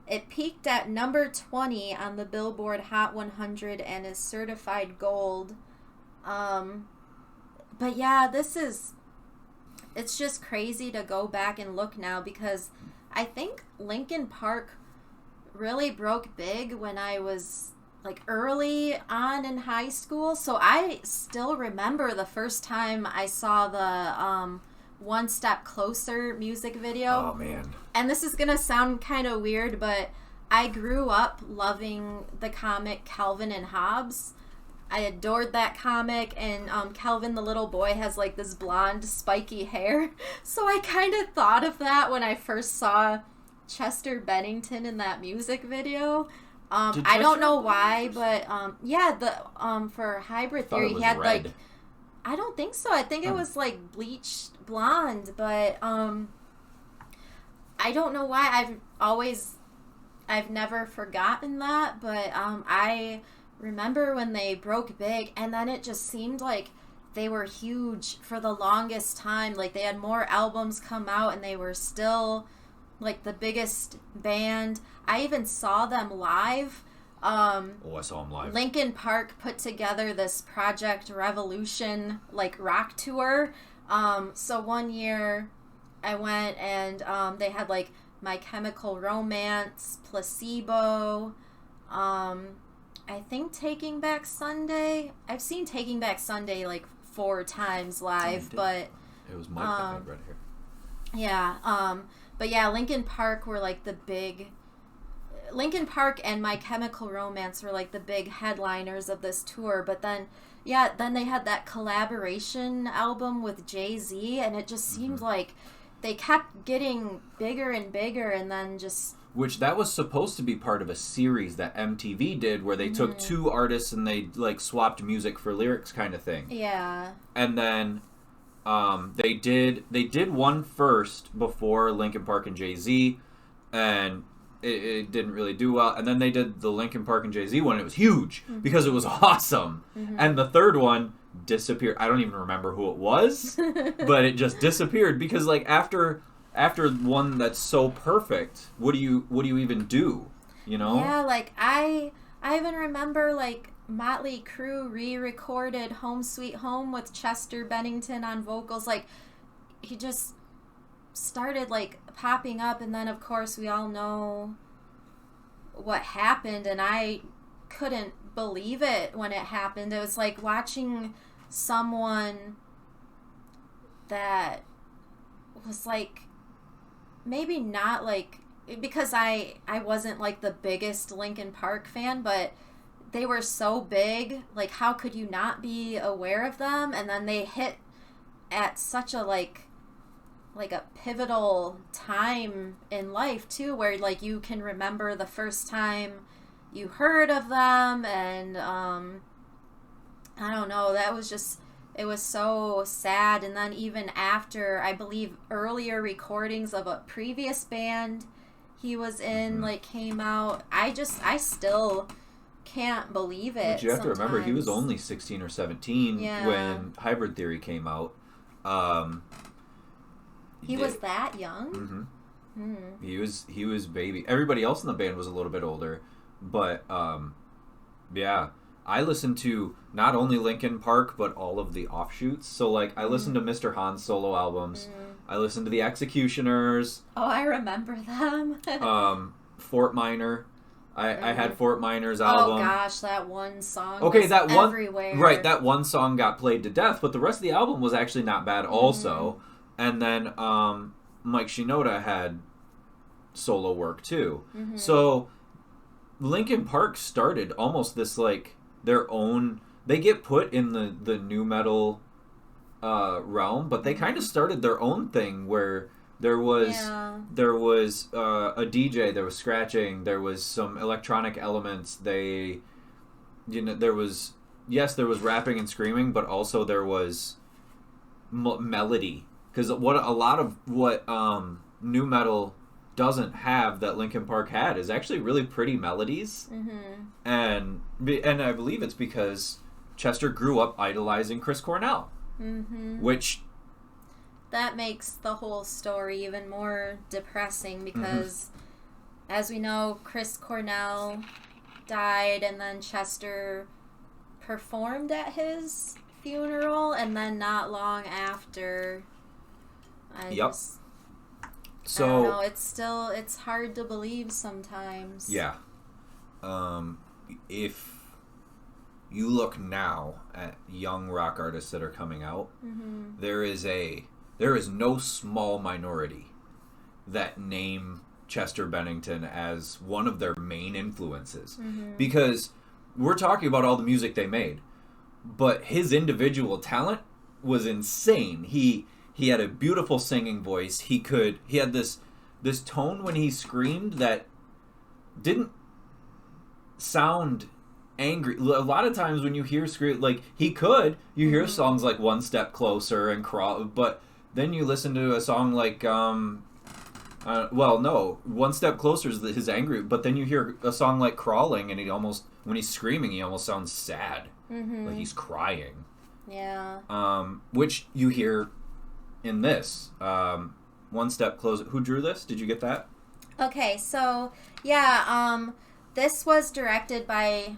It peaked at number 20 on the Billboard Hot 100 and is certified gold. But yeah, it's just crazy to go back and look now because I think Linkin Park really broke big when I was like early on in high school. So I still remember the first time I saw the One Step Closer music video. Oh, man. And this is going to sound kind of weird, but I grew up loving the comic Calvin and Hobbes. I adored that comic, and Calvin the little boy has like this blonde spiky hair. So I kind of thought of that when I first saw Chester Bennington in that music video. I don't know why, but for Hybrid Theory he had red. like... I don't think so. I think it was like bleached blonde, but I don't know why. I've never forgotten that, but I remember when they broke big, and then it just seemed like they were huge for the longest time. Like they had more albums come out, and they were still like the biggest band. I even saw them live. I saw them live. Linkin Park put together this Project Revolution like rock tour. So one year I went, and they had like My Chemical Romance, Placebo, I think Taking Back Sunday. I've seen Taking Back Sunday like 4 times live, but it was Mike that made Red Hair. Yeah, but yeah, Linkin Park were like the big... Linkin Park and My Chemical Romance were like the big headliners of this tour, but then they had that collaboration album with Jay-Z, and it just seemed like they kept getting bigger and bigger, and then just which that was supposed to be part of a series that MTV did where they took two artists and they like swapped music for lyrics kind of thing. Yeah. And then they did one first before Linkin Park and Jay-Z, and it didn't really do well. And then they did the Linkin Park and Jay-Z one. And it was huge because it was awesome. And the third one disappeared. I don't even remember who it was, but it just disappeared because like after one that's so perfect, what do you even do? You know? Yeah, like I even remember like Motley Crue re-recorded Home Sweet Home with Chester Bennington on vocals. Like he just started like popping up, and then of course we all know what happened, and I couldn't believe it when it happened. It was like watching someone that was like maybe not like, because I wasn't like the biggest Linkin Park fan, but they were so big, like how could you not be aware of them? And then they hit at such a like a pivotal time in life too, where like you can remember the first time you heard of them, and I don't know, that was just, it was so sad. And then even after, I believe earlier recordings of a previous band he was in like came out, I still can't believe it. But you have to remember, he was only 16 or 17 when Hybrid Theory came out. He was that young? He was baby. Everybody else in the band was a little bit older, but yeah, I listened to not only Linkin Park but all of the offshoots. So like I listened to Mr. Han's solo albums. I listened to the Executioners. Oh, I remember them. Fort Minor. I had Fort Minor's album. Oh gosh, that one song. Okay, was that one everywhere. Right, that one song got played to death, but the rest of the album was actually not bad also. And then Mike Shinoda had solo work too. So Linkin Park started almost this like their own, they get put in the nu metal realm, but they kind of started their own thing where there was a DJ, there was scratching, there was some electronic elements, there was rapping and screaming, but also there was melody. Because a lot of what nu metal doesn't have that Linkin Park had is actually really pretty melodies, and I believe it's because Chester grew up idolizing Chris Cornell, which that makes the whole story even more depressing because, as we know, Chris Cornell died, and then Chester performed at his funeral, and then not long after. So I don't know, it's hard to believe sometimes. Yeah. If you look now at young rock artists that are coming out, there is no small minority that name Chester Bennington as one of their main influences. Because we're talking about all the music they made, but his individual talent was insane. He had a beautiful singing voice. He had this tone when he screamed that didn't sound angry. A lot of times when you hear scream, like you hear songs like One Step Closer and Crawl, but then you listen to a song like One Step Closer is his angry, but then you hear a song like Crawling, and when he's screaming, he almost sounds sad, like he's crying. Yeah. Which you hear in this. One Step Closer. Who drew this? Did you get that? Okay, so yeah, this was directed by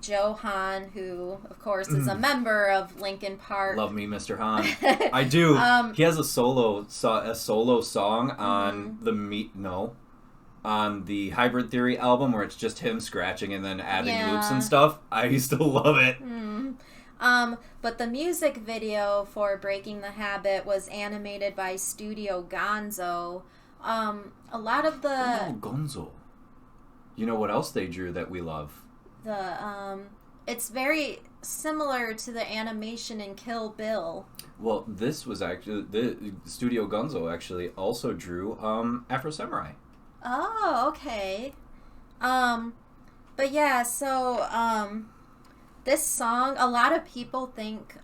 Joe Hahn, who of course is a member of Linkin Park. Love me, Mr. Hahn. I do. He has a solo song on on the Hybrid Theory album where it's just him scratching and then adding loops and stuff. I used to love it. But the music video for Breaking the Habit was animated by Studio Gonzo. A lot of the... Oh, Gonzo. You know what else they drew that we love? It's very similar to the animation in Kill Bill. Well, this was actually... The Studio Gonzo actually also drew Afro Samurai. Oh, okay. But yeah, so this song, a lot of people think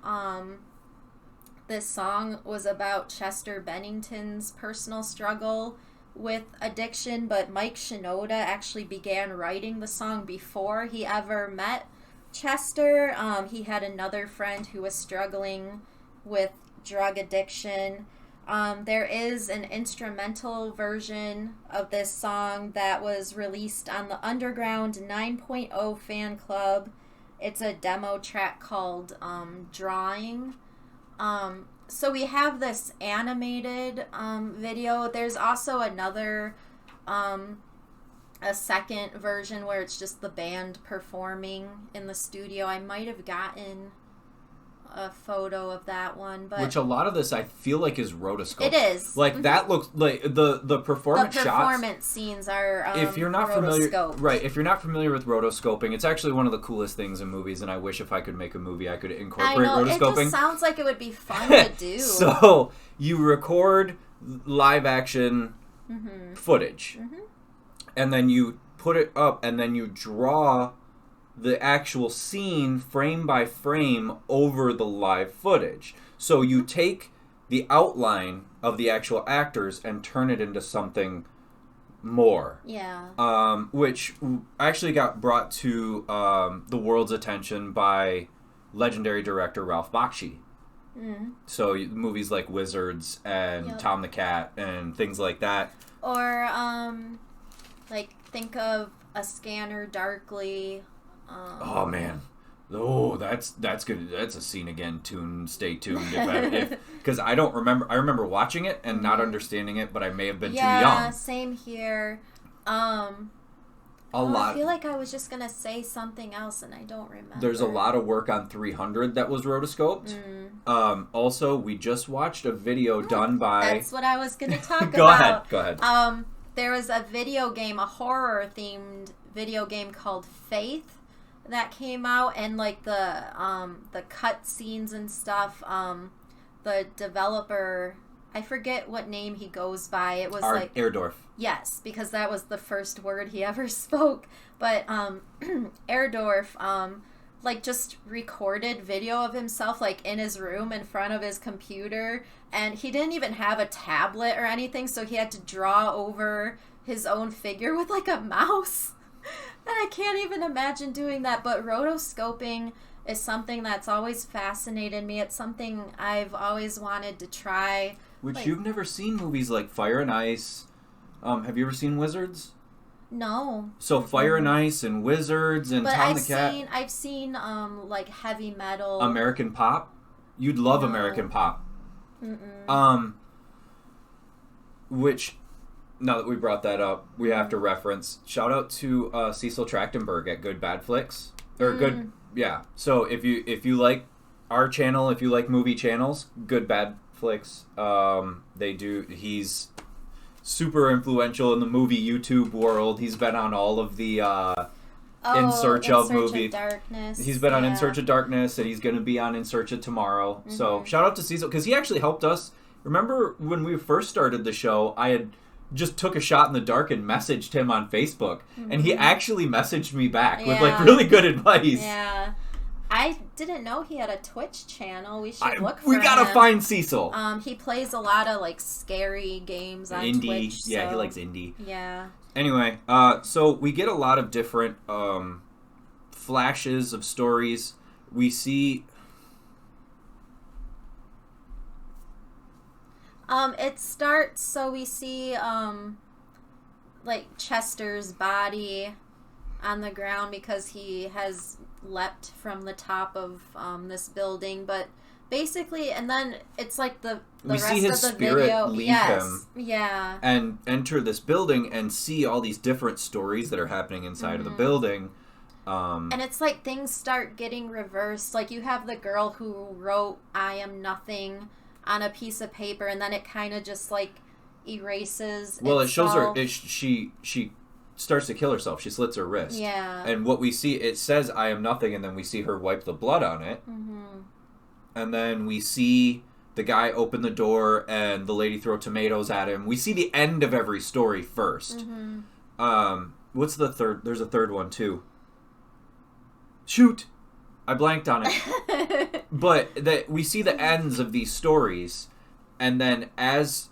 this song was about Chester Bennington's personal struggle with addiction, but Mike Shinoda actually began writing the song before he ever met Chester. He had another friend who was struggling with drug addiction. There is an instrumental version of this song that was released on the Underground 9.0 fan club. It's a demo track called Drawing. So we have this animated video. There's also another, a second version where it's just the band performing in the studio. I might have gotten a photo of that one, but which a lot of this I feel like is rotoscope. It is. Like that looks like the performance shots. The performance scenes are if you're not familiar, right? If you're not familiar with rotoscoping, it's actually one of the coolest things in movies. And I wish if I could make a movie, I could incorporate rotoscoping. It just sounds like it would be fun to do. So you record live action footage, and then you put it up, and then you draw the actual scene frame by frame over the live footage. So you take the outline of the actual actors and turn it into something more. Yeah. Which actually got brought to the world's attention by legendary director Ralph Bakshi. So movies like Wizards and Tom the Cat and things like that. Or like think of A Scanner Darkly. Oh man, that's good. That's a scene again. Stay tuned. Because I don't remember. I remember watching it and not understanding it, but I may have been too young. Yeah, same here. A lot. I feel like I was just gonna say something else and I don't remember. There's a lot of work on 300 that was rotoscoped. Also, we just watched a video done by. That's what I was gonna talk Go about. Go ahead. There was a video game, a horror themed video game called Faith, that came out, and like the cut scenes and stuff, the developer, I forget what name he goes by. It was like Erdorf. Yes, because that was the first word he ever spoke. But Erdorf like just recorded video of himself like in his room in front of his computer, and he didn't even have a tablet or anything, so he had to draw over his own figure with like a mouse. And I can't even imagine doing that, but rotoscoping is something that's always fascinated me. It's something I've always wanted to try. Which you've never seen movies like Fire and Ice. Have you ever seen Wizards? No. So Fire and Ice and Wizards and Tom the Cat. I've seen like heavy metal. American Pop. You'd love American Pop. Which, now that we brought that up, we have to reference. Shout out to Cecil Trachtenberg at Good Bad Flicks. Or Good, yeah. So if you like our channel, if you like movie channels, Good Bad Flicks, he's super influential in the movie YouTube world. He's been on all of the In Search of movie. Darkness. He's been on In Search of Darkness, and he's going to be on In Search of Tomorrow. So shout out to Cecil, because he actually helped us. Remember when we first started the show, I had just took a shot in the dark and messaged him on Facebook, and he actually messaged me back with like really good advice. Yeah. I didn't know he had a Twitch channel. We should look for We gotta him. find Cecil. He plays a lot of like scary games on Twitch. Yeah, he likes indie. Yeah. Anyway, so we get a lot of different flashes of stories. We see. It starts, so we see like Chester's body on the ground because he has leapt from the top of this building, but basically, and then it's like the we rest see his of the spirit video leave him, and enter this building and see all these different stories that are happening inside of the building. And it's like things start getting reversed. Like you have the girl who wrote "I am nothing" on a piece of paper, and then it kind of just like erases. Well, itself. It shows her. She starts to kill herself. She slits her wrist. Yeah. And what we see, it says "I am nothing," and then we see her wipe the blood on it. And then we see the guy open the door and the lady throw tomatoes at him. We see the end of every story first. Mm-hmm. What's the third? There's a third one too. Shoot, I blanked on it. But that we see the ends of these stories, and then as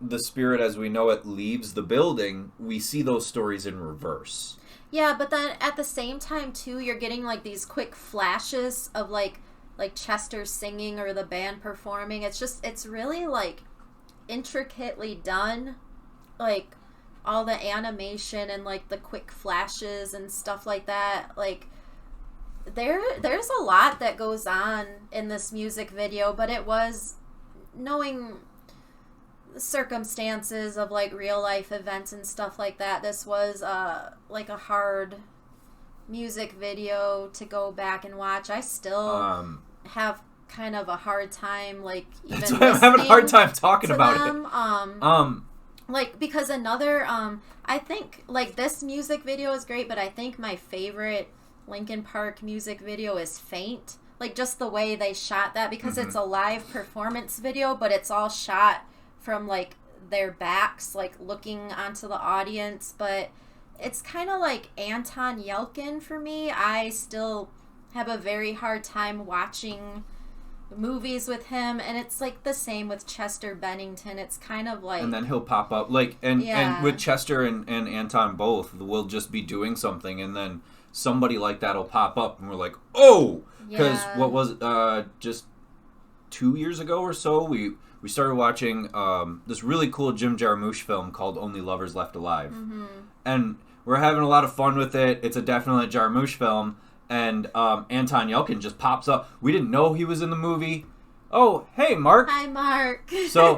the spirit as we know it leaves the building, we see those stories in reverse. Yeah, but then at the same time too, you're getting like these quick flashes of like Chester singing or the band performing. It's really like intricately done, like all the animation and like the quick flashes and stuff like that. Like there's a lot that goes on in this music video, but it was, knowing the circumstances of like real life events and stuff like that, this was like a hard music video to go back and watch. I still have kind of a hard time, like, even that's why I'm having a hard time talking about them. it. Like, because another I think like this music video is great, but I think my favorite Linkin Park music video is Faint. Like, just the way they shot that, because it's a live performance video, but it's all shot from like their backs, like looking onto the audience. But it's kind of like Anton Yelchin for me. I still have a very hard time watching movies with him, and it's like the same with Chester Bennington. It's kind of like, and then he'll pop up like, and with Chester and Anton both, we'll just be doing something, and then somebody like that'll pop up, and we're like, oh, because what was just 2 years ago or so, we started watching this really cool Jim Jarmusch film called Only Lovers Left Alive. And we're having a lot of fun with it. It's a definitely Jarmusch film. And Anton Yelchin just pops up. We didn't know he was in the movie. Oh, hey, Mark. Hi, Mark. So,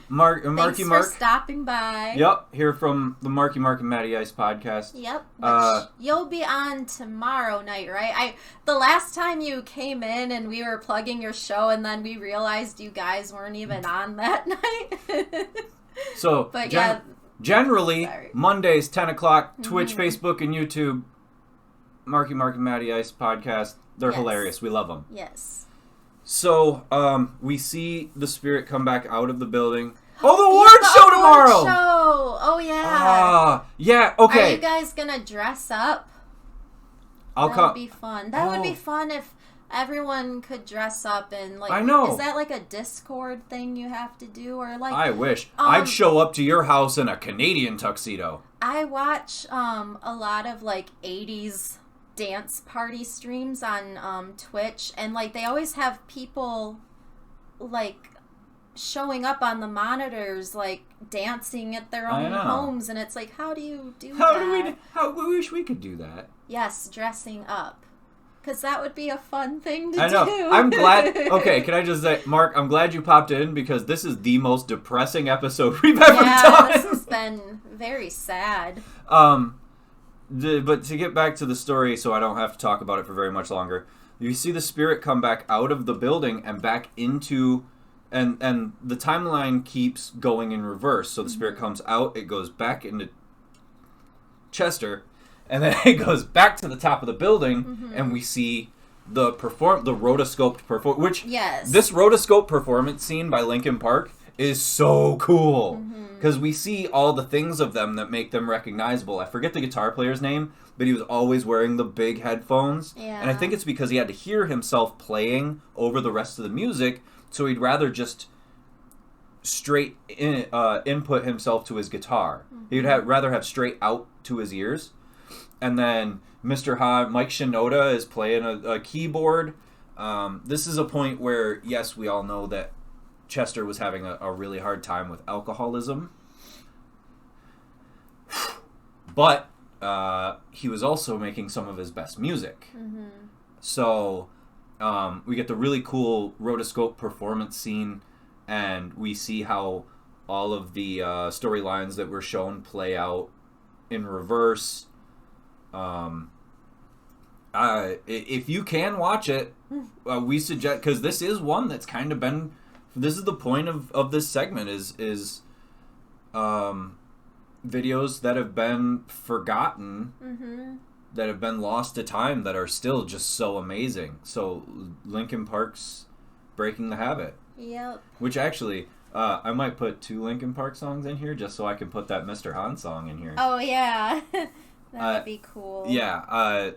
Marky Thanks Mark. for stopping by. Yep, here from the Marky Mark and Matty Ice podcast. Yep, which you'll be on tomorrow night, right? The last time you came in and we were plugging your show, and then we realized you guys weren't even on that night. So, but generally, sorry. Mondays, 10 o'clock, Twitch, Facebook, and YouTube, Marky Mark and Matty Ice podcast. They're hilarious. We love them. Yes. So, we see the spirit come back out of the building. Oh, the award show tomorrow! Show. Oh, yeah. Yeah, okay. Are you guys gonna dress up? That would be fun. That would be fun if everyone could dress up and, like... I know. Is that like a Discord thing you have to do? Or like... I wish. I'd show up to your house in a Canadian tuxedo. I watch a lot of, like, 80s... dance party streams on Twitch, and like they always have people like showing up on the monitors, like dancing at their own homes, and it's like, how do you do that? We wish we could do that. Yes, dressing up, because that would be a fun thing to do. I know. I'm glad. Okay, can I just say, Mark, I'm glad you popped in, because this is the most depressing episode we've ever done. This has been very sad. But to get back to the story, so I don't have to talk about it for very much longer, you see the spirit come back out of the building and back into, and the timeline keeps going in reverse. So the spirit comes out, it goes back into Chester, and then it goes back to the top of the building, and we see the rotoscoped performance, which this rotoscope performance scene by Linkin Park is so cool. Because we see all the things of them that make them recognizable. I forget the guitar player's name, but he was always wearing the big headphones. Yeah. And I think it's because he had to hear himself playing over the rest of the music, so he'd rather just straight input himself to his guitar. He'd rather have straight out to his ears. And then Mr. Mike Shinoda is playing a keyboard. This is a point where, yes, we all know that Chester was having a really hard time with alcoholism. But he was also making some of his best music. So we get the really cool rotoscope performance scene, and we see how all of the storylines that were shown play out in reverse. If you can watch it, we suggest, because this is one that's kind of been... This is the point of this segment is videos that have been forgotten, that have been lost to time, that are still just so amazing. So Linkin Park's breaking the habit. Yep. Which actually, I might put 2 Linkin Park songs in here just so I can put that Mr. Han song in here. Oh, yeah. That would be cool. Yeah.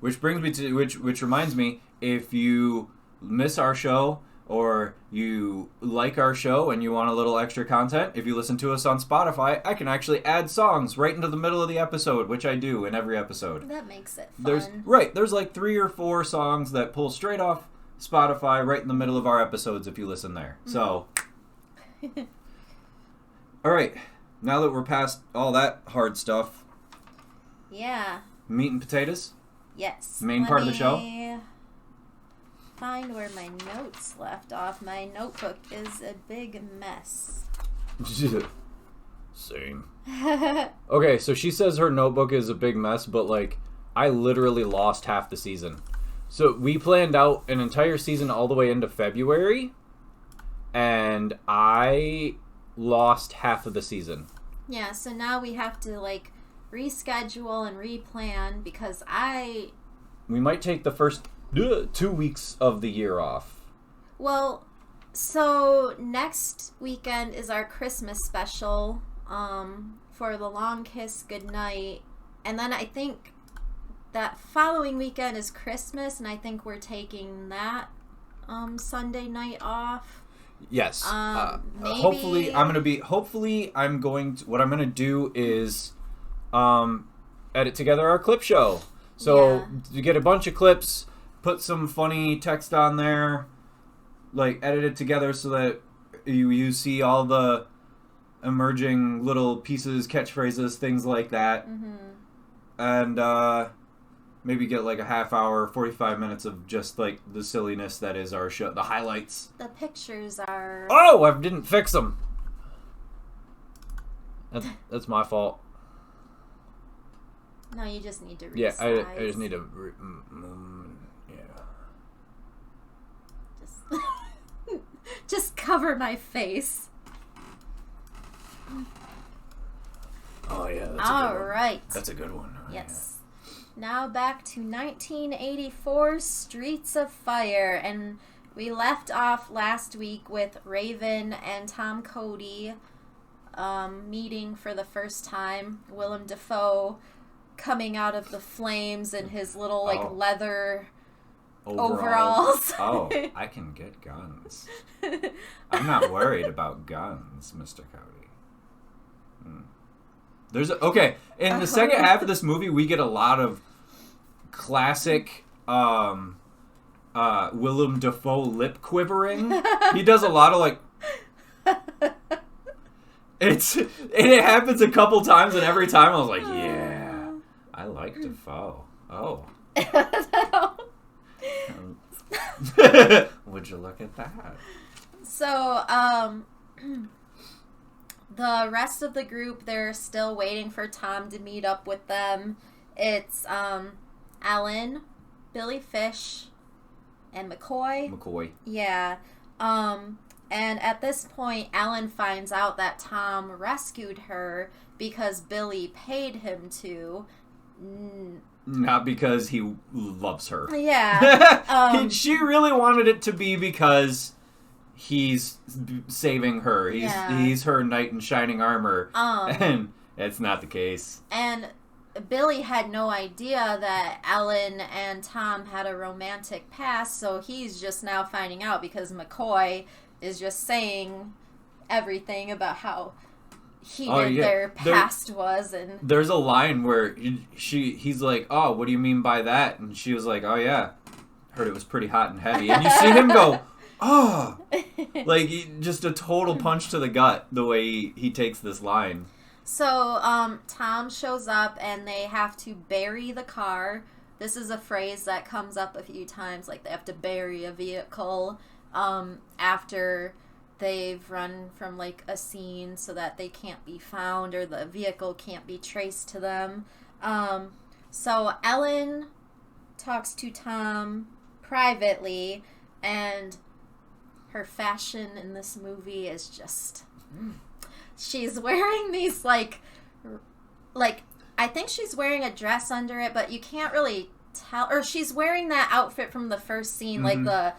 Which brings me to which reminds me, if you miss our show or you like our show and you want a little extra content, if you listen to us on Spotify, I can actually add songs right into the middle of the episode, which I do in every episode. That makes it fun. There's like 3 or 4 songs that pull straight off Spotify right in the middle of our episodes if you listen there. Mm-hmm. So, all right, now that we're past all that hard stuff. Yeah. Meat and potatoes? Yes. Main part of the show? Find where my notes left off. My notebook is a big mess. Same. Okay, so she says her notebook is a big mess, but like, I literally lost half the season. So we planned out an entire season all the way into February, and I lost half of the season. Yeah, so now we have to like reschedule and replan because we might take the first 2 weeks of the year off. Well, so next weekend is our Christmas special for The Long Kiss Goodnight, and then I think that following weekend is Christmas, and I think we're taking that Sunday night off. Yes. Maybe. Hopefully I'm going to what I'm going to do is edit together our clip show. So you get a bunch of clips, put some funny text on there, like edit it together so that you see all the emerging little pieces, catchphrases, things like that. Mm-hmm. And maybe get like a half hour, 45 minutes of just like the silliness that is our show, the highlights. The pictures are... Oh, I didn't fix them. That's my fault. No, you just need to resize. Yeah, I just need to... Just cover my face. Oh, yeah, that's a good one. All right. That's a good one. Oh, yes. Yeah. Now back to 1984 Streets of Fire. And we left off last week with Raven and Tom Cody meeting for the first time. Willem Dafoe coming out of the flames in his little leather overalls. Oh, I can get guns. I'm not worried about guns, Mr. Cody. In the second half of this movie, we get a lot of classic Willem Dafoe lip quivering. He does a lot of like... it happens a couple times, and every time I was like, yeah, I like Dafoe. Oh. Would you look at that? So, the rest of the group, they're still waiting for Tom to meet up with them. It's Ellen, Billy Fish, and McCoy. Yeah. And at this point, Ellen finds out that Tom rescued her because Billy paid him to. Not because he loves her. Yeah. She really wanted it to be because he's saving her. He's her knight in shining armor. And it's not the case. And Billy had no idea that Ellen and Tom had a romantic past, so he's just now finding out because McCoy is just saying everything about how heated their past was. And there's a line where he's like, oh, what do you mean by that? And she was like, oh yeah, heard it was pretty hot and heavy. And you see him go, oh, like just a total punch to the gut the way he takes this line. So Tom shows up and they have to bury the car. This is a phrase that comes up a few times, like they have to bury a vehicle after they've run from like a scene so that they can't be found or the vehicle can't be traced to them. So Ellen talks to Tom privately, and her fashion in this movie is just... She's wearing these like I think she's wearing a dress under it, but you can't really tell. Or she's wearing that outfit from the first scene, like the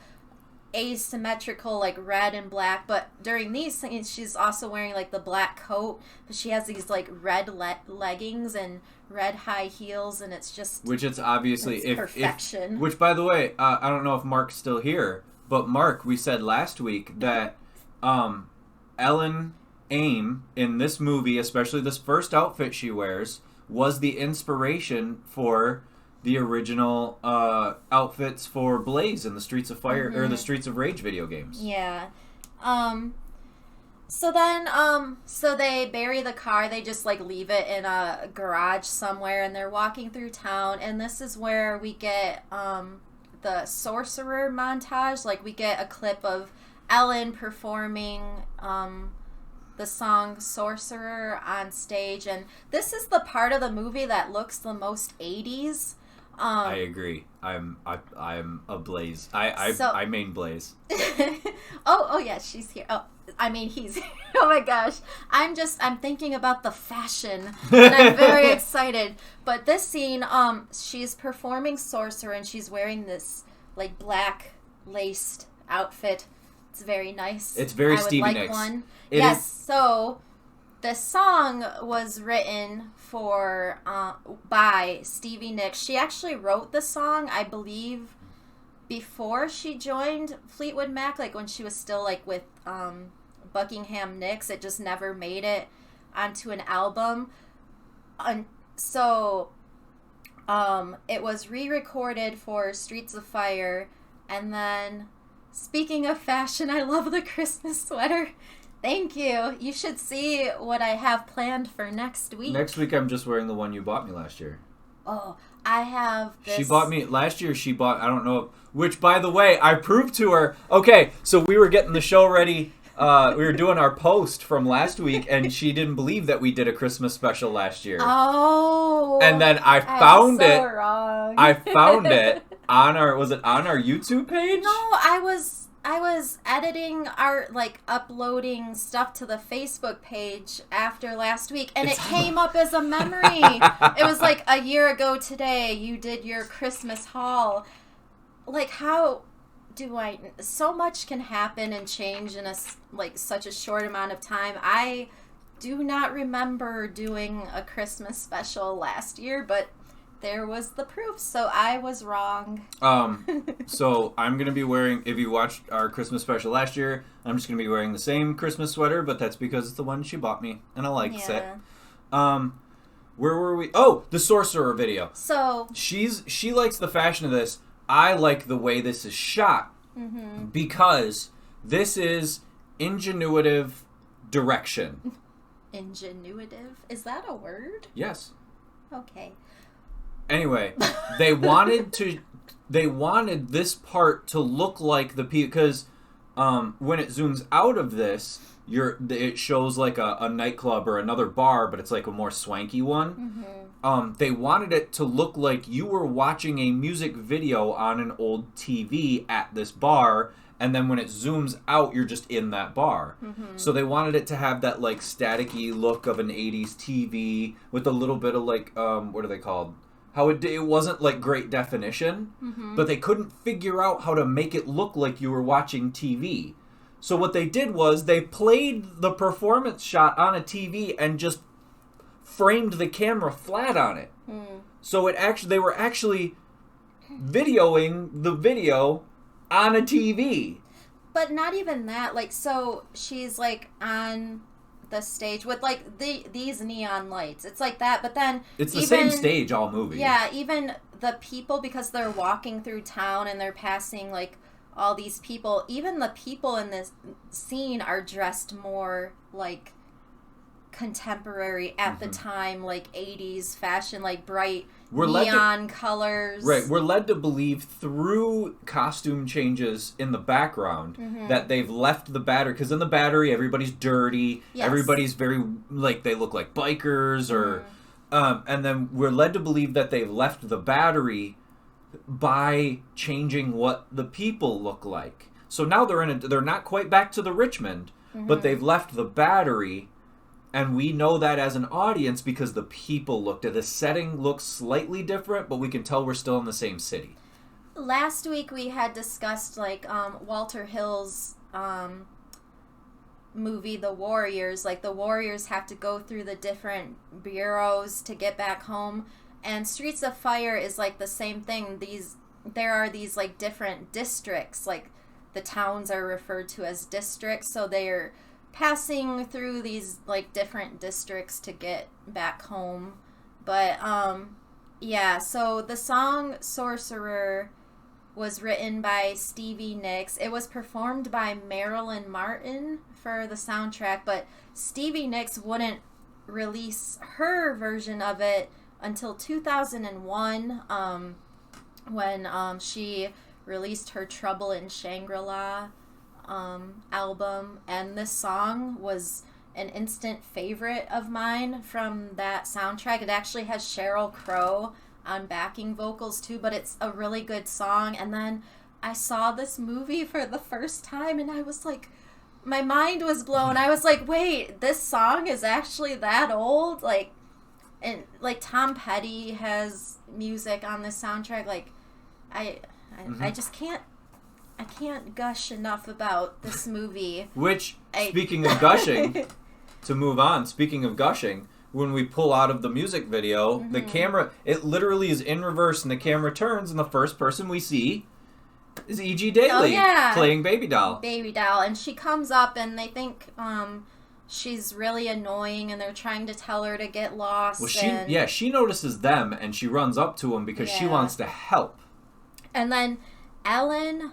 asymmetrical, like red and black, but during these scenes she's also wearing like the black coat, but she has these like red leggings and red high heels, and it's just, which it's obviously it's perfection. Which, by the way, I don't know if Mark's still here, but Mark, we said last week that Ellen Aim in this movie, especially this first outfit she wears, was the inspiration for the original outfits for Blaze in the Streets of Fire or the Streets of Rage video games. Yeah. So then, so they bury the car. They just like leave it in a garage somewhere, and they're walking through town. And this is where we get the sorcerer montage. Like we get a clip of Ellen performing the song Sorcerer on stage, and this is the part of the movie that looks the most 80s. I agree. I'm a Blaze. I main Blaze. oh yeah, she's here. Oh, I mean he's here. Oh my gosh. I'm thinking about the fashion, and I'm very excited. But this scene, she's performing Sorcerer, and she's wearing this like black laced outfit. It's very nice. It's very Stevie Nicks. One. Yes. So the song was written for by Stevie Nicks. She actually wrote the song, I believe, before she joined Fleetwood Mac, like when she was still like with Buckingham Nicks. It just never made it onto an album. So it was re-recorded for Streets of Fire, and then, speaking of fashion, I love the Christmas sweater. Thank you. You should see what I have planned for next week. Next week I'm just wearing the one you bought me last year. Oh, I have this. She bought me, last year she bought, I don't know, which by the way, I proved to her. Okay, so we were getting the show ready. We were doing our post from last week, and she didn't believe that we did a Christmas special last year. Oh. And then I found I'm so wrong. I found it on was it on our YouTube page? No, I was editing uploading stuff to the Facebook page after last week, and it came up as a memory. It was like a year ago today, you did your Christmas haul. Like, how do so much can happen and change in such a short amount of time. I do not remember doing a Christmas special last year, but there was the proof, so I was wrong. So I'm going to be wearing, if you watched our Christmas special last year, I'm just going to be wearing the same Christmas sweater, but that's because it's the one she bought me, and I likes it. Where were we? Oh, the Sorcerer video. So she likes the fashion of this. I like the way this is shot, because this is ingenuitive direction. Ingenuitive? Is that a word? Yes. Okay. Anyway, they wanted this part to look like the people, because when it zooms out of this, it shows like a nightclub or another bar, but it's like a more swanky one. They wanted it to look like you were watching a music video on an old TV at this bar, and then when it zooms out, you're just in that bar. So they wanted it to have that like staticky look of an 80s TV with a little bit of like what are they called? How it wasn't like great definition, but they couldn't figure out how to make it look like you were watching TV. So what they did was they played the performance shot on a TV and just framed the camera flat on it. So they were actually videoing the video on a TV. But not even that. Like, so she's like on the stage with like these neon lights. It's like that, but then it's the same stage all movie. Yeah, even the people, because they're walking through town and they're passing like all these people, even the people in this scene are dressed more like contemporary at the time, like 80s fashion, like bright neon colors. Right, we're led to believe through costume changes in the background that they've left the Battery, because in the Battery everybody's dirty, everybody's very, like, they look like bikers, or and then we're led to believe that they've left the Battery by changing what the people look like. So now they're not quite back to the Richmond, but they've left the Battery. And we know that as an audience because the people the setting looks slightly different, but we can tell we're still in the same city. last week we had discussed Walter Hill's movie The Warriors. Like, the Warriors have to go through the different bureaus to get back home, and Streets of Fire is like the same thing. There are these like different districts, like the towns are referred to as districts, so they're passing through these like different districts to get back home. But yeah, so the song Sorcerer was written by Stevie Nicks. It was performed by Marilyn Martin for the soundtrack, but Stevie Nicks wouldn't release her version of it until 2001, when she released her Trouble in Shangri-La album, and this song was an instant favorite of mine from that soundtrack. It actually has Sheryl Crow on backing vocals too, but it's a really good song. And then I saw this movie for the first time, and I was like, my mind was blown. I was like, wait, this song is actually that old? Like, and like Tom Petty has music on this soundtrack. Like, I just can't gush enough about this movie. Which, speaking of gushing, to move on, speaking of gushing, when we pull out of the music video, the camera, it literally is in reverse, and the camera turns, and the first person we see is E.G. Daily playing Baby Doll. Baby Doll, and she comes up, and they think she's really annoying, and they're trying to tell her to get lost. Well, she notices them, and she runs up to them because she wants to help. And then Ellen,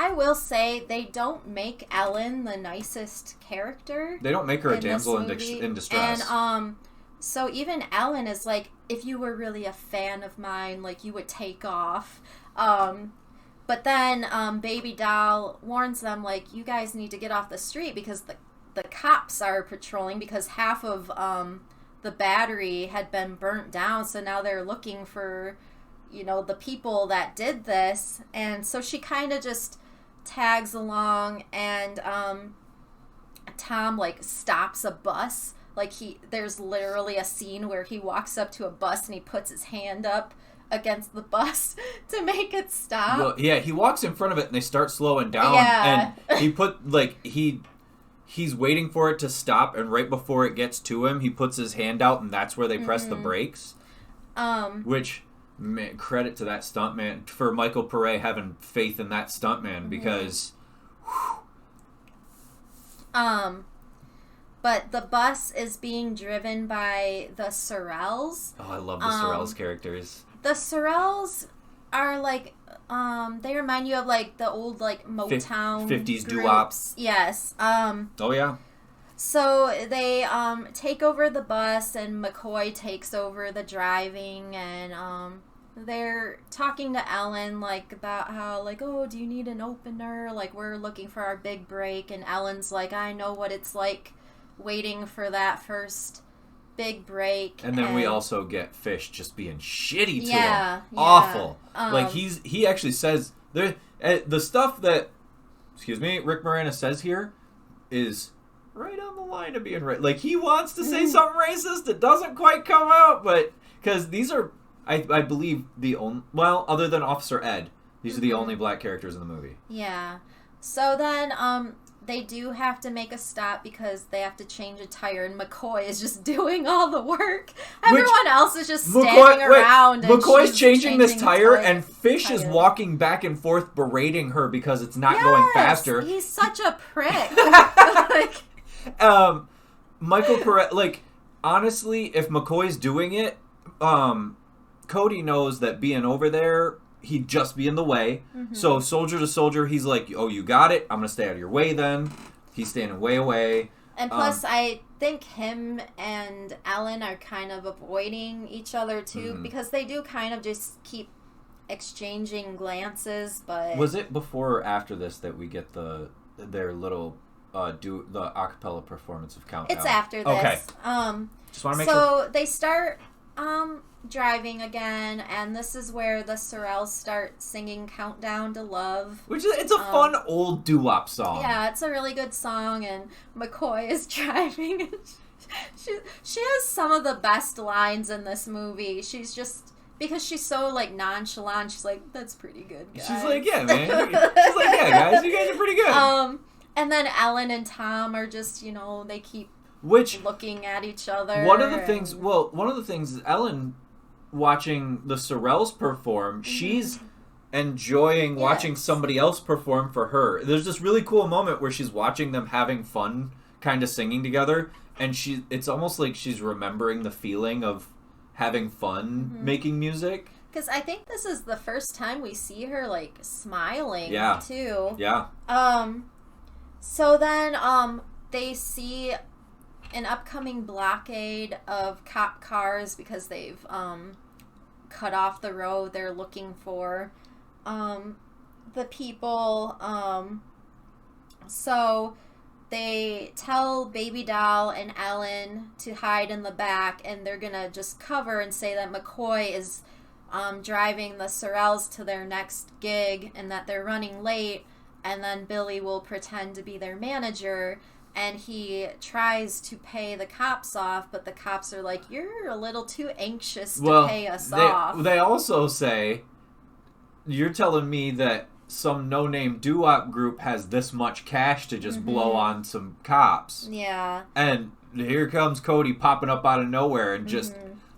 I will say they don't make Ellen the nicest character. They don't make her a damsel in distress. And so even Ellen is like, if you were really a fan of mine, like, you would take off. But then Baby Doll warns them, like, you guys need to get off the street because the cops are patrolling, because half of the battery had been burnt down, so now they're looking for, you know, the people that did this. And so she kind of just tags along, and Tom like stops a bus. Like, there's literally a scene where he walks up to a bus and he puts his hand up against the bus to make it stop. Well, yeah, he walks in front of it and they start slowing down, and he put like he's waiting for it to stop, and right before it gets to him, he puts his hand out, and that's where they press the brakes. Which, man, credit to that stuntman, for Michael Pare having faith in that stuntman, because but the bus is being driven by the Sorrells. Oh, I love the Sorrells characters. The Sorrells are like, they remind you of like the old like Motown 50s doo-wops. Yes. Oh yeah. So they take over the bus, and McCoy takes over the driving, and they're talking to Ellen like about how like, oh, do you need an opener? Like, we're looking for our big break, and Ellen's like, I know what it's like waiting for that first big break. And then we also get Fish just being shitty to him. Awful. Like, he actually says the stuff that Rick Moranis says here is right on the line of being right. Like, he wants to say something racist, it doesn't quite come out, but because these are, I believe, the only, well, other than Officer Ed, these are the only black characters in the movie. Yeah. So then they do have to make a stop because they have to change a tire, and McCoy is just doing all the work. Everyone else is just standing around. And McCoy's changing this tire, and Fish is walking back and forth berating her because it's not going faster. He's such a prick. Michael Pare, like, honestly, if McCoy's doing it, Cody knows that being over there, he'd just be in the way. So soldier to soldier, he's like, oh, you got it, I'm gonna stay out of your way then. He's standing way away. And plus, I think him and Ellen are kind of avoiding each other too, because they do kind of just keep exchanging glances. But was it before or after this that we get their little do the acapella performance of Countdown? It's after this. Okay. Just want to make sure. So they start driving again, and this is where the Sorrells start singing Countdown to Love. Which is, it's a fun old doo-wop song. Yeah, it's a really good song, and McCoy is driving. She has some of the best lines in this movie. She's just Because she's so, like, nonchalant. She's like, that's pretty good, guys. She's like, yeah, man. She's like, yeah, guys, you guys are pretty good. And then Ellen and Tom are just, they keep looking at each other. One of the things is Ellen, watching the Sorrells perform, she's enjoying watching somebody else perform for her. There's this really cool moment where she's watching them having fun, kind of singing together, and it's almost like she's remembering the feeling of having fun making music. Because I think this is the first time we see her, like, smiling, too. Yeah. So then, they see an upcoming blockade of cop cars because they've, cut off the road they're looking for, the people, so they tell Baby Doll and Ellen to hide in the back, and they're gonna just cover and say that McCoy is driving the Sorrells to their next gig and that they're running late, and then Billy will pretend to be their manager, and he tries to pay the cops off, but the cops are like, you're a little too anxious to pay us off. They also say, you're telling me that some no-name doo-wop group has this much cash to just blow on some cops. Yeah. And here comes Cody popping up out of nowhere and just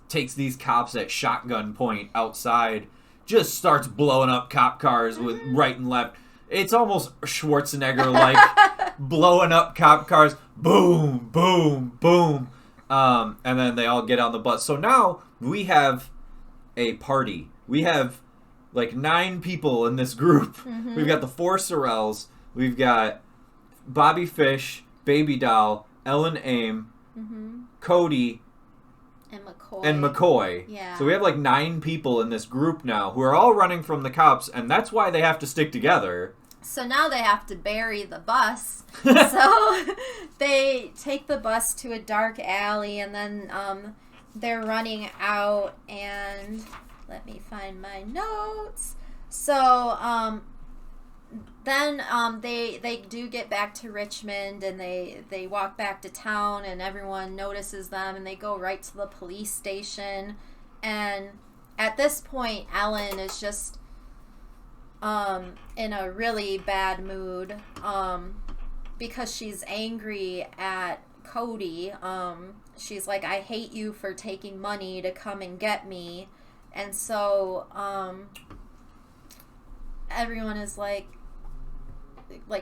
takes these cops at shotgun point outside, just starts blowing up cop cars with right and left. It's almost Schwarzenegger-like, blowing up cop cars. Boom, boom, boom. And then they all get on the bus. So now we have a party. We have like 9 people in this group. We've got the 4 Sorrells. We've got Bobby Fish, Baby Doll, Ellen Aim, Cody, and McCoy. Yeah. So we have like 9 people in this group now who are all running from the cops, and that's why they have to stick together. So now they have to bury the bus. So they take the bus to a dark alley, and then they're running out, and let me find my notes. So then they do get back to Richmond, and they walk back to town, and everyone notices them, and they go right to the police station. And at this point, Ellen is just in a really bad mood because she's angry at Cody. She's like, I hate you for taking money to come and get me. And so everyone is like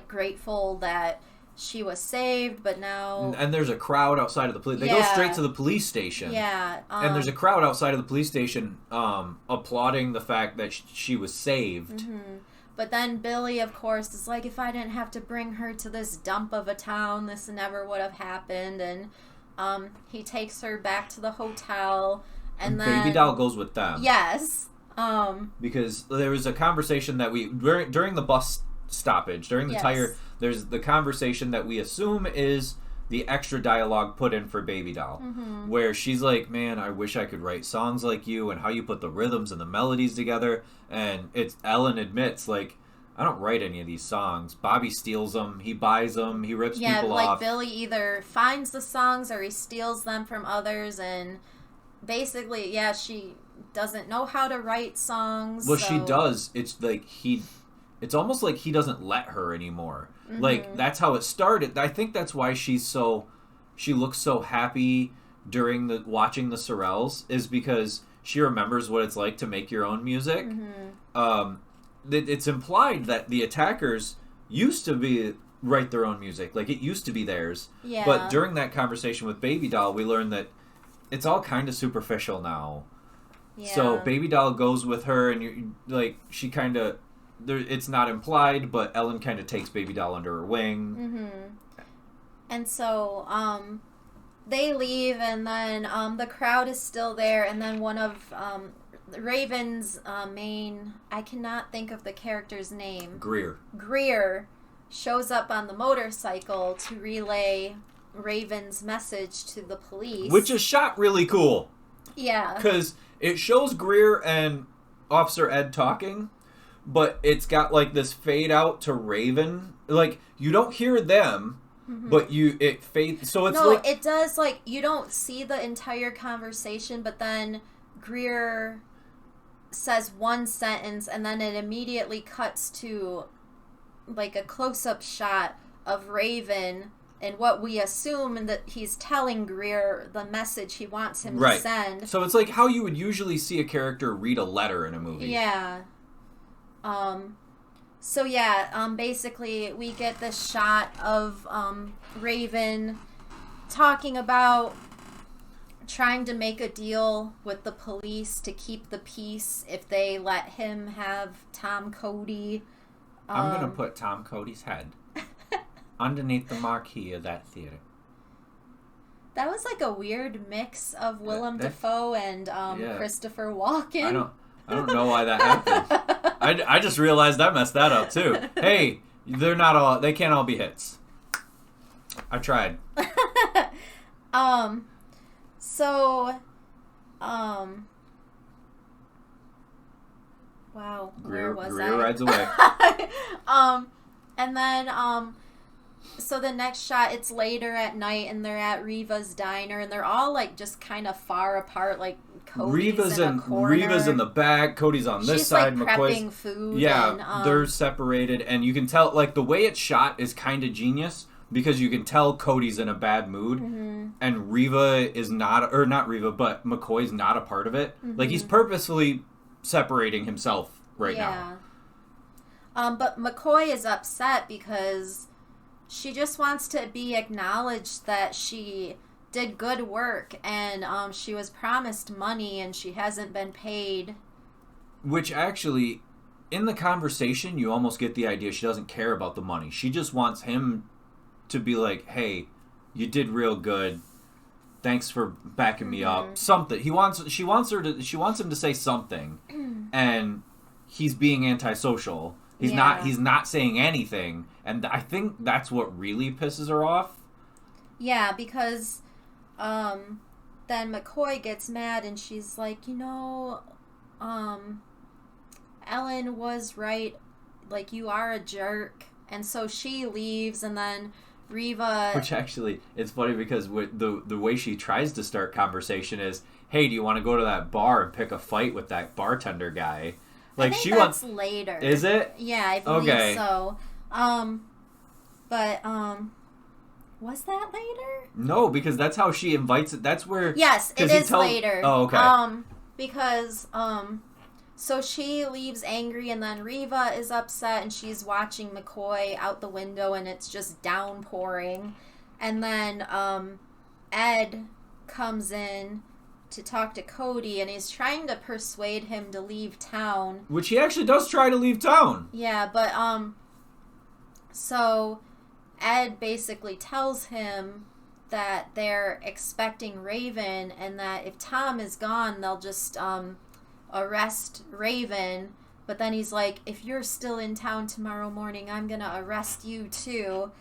grateful that she was saved, but now... And there's a crowd outside of the police... They go straight to the police station. Yeah. And there's a crowd outside of the police station applauding the fact that she was saved. But then Billy, of course, is like, if I didn't have to bring her to this dump of a town, this never would have happened. And he takes her back to the hotel, and then... Baby Doll goes with them. Yes. Because there was a conversation that during the bus stoppage, during the tire... There's the conversation that we assume is the extra dialogue put in for Baby Doll, where she's like, man, I wish I could write songs like you, and how you put the rhythms and the melodies together. And Ellen admits, like, I don't write any of these songs. Bobby steals them, he buys them, he rips people off. Yeah, like Billy either finds the songs or he steals them from others, and basically, she doesn't know how to write songs. Well, she does. It's like it's almost like he doesn't let her anymore. Like, that's how it started. I think that's why she looks so happy during watching the Sorrells, is because she remembers what it's like to make your own music. It's implied that the attackers used to write their own music. Like, it used to be theirs. Yeah. But during that conversation with Baby Doll, we learned that it's all kind of superficial now. Yeah. So Baby Doll goes with her, and she kind of... it's not implied, but Ellen kind of takes Baby Doll under her wing. And so they leave, and then the crowd is still there, and then one of Raven's main... I cannot think of the character's name. Greer shows up on the motorcycle to relay Raven's message to the police. Which is shot really cool. Yeah. Because it shows Greer and Officer Ed talking... But it's got, like, this fade out to Raven. Like, you don't hear them, but it fades. So it's like... it does, like, you don't see the entire conversation, but then Greer says one sentence, and then it immediately cuts to like a close-up shot of Raven and what we assume that he's telling Greer the message he wants him to send. So it's like how you would usually see a character read a letter in a movie. Yeah. So yeah, basically we get this shot of Raven talking about trying to make a deal with the police to keep the peace if they let him have Tom Cody. I'm going to put Tom Cody's head underneath the marquee of that theater. That was like a weird mix of Willem Dafoe and Christopher Walken. I don't know why that happened. I just realized I messed that up too. Hey, they can't all be hits. I tried. Wow, Greer where was Greer I? rides away. And then, so the next shot, it's later at night, and they're at Reva's diner, and they're all like just kind of far apart, like Cody's in a corner. Reva's in the back, Cody's on this side, like prepping food. Yeah, and, they're separated, and you can tell, like, the way it's shot is kind of genius, because you can tell Cody's in a bad mood, and Reva is not but McCoy's not a part of it. Like, he's purposefully separating himself now. But McCoy is upset because she just wants to be acknowledged that she did good work, and she was promised money and she hasn't been paid. Which actually, in the conversation, you almost get the idea she doesn't care about the money. She just wants him to be like, hey, you did real good. Thanks for backing me up. Something. She wants him to say something. And he's being antisocial. He's not saying anything. And I think that's what really pisses her off. Yeah, because then McCoy gets mad and she's like, Ellen was right. Like, you are a jerk. And so she leaves, and then Reva... Which actually, it's funny because the way she tries to start conversation is, hey, do you want to go to that bar and pick a fight with that bartender guy? Like, I think that's later. Is it? Yeah, I believe so. Was that later? No, because that's how she invites it. That's where... Yes, it is later. Oh, okay. Because, so she leaves angry, and then Reva is upset, and she's watching McCoy out the window, and it's just downpouring. And then Ed comes in to talk to Cody, and he's trying to persuade him to leave town. Which he actually does try to leave town. Yeah, but, so Ed basically tells him that they're expecting Raven, and that if Tom is gone, they'll just, arrest Raven. But then he's like, if you're still in town tomorrow morning, I'm gonna arrest you too,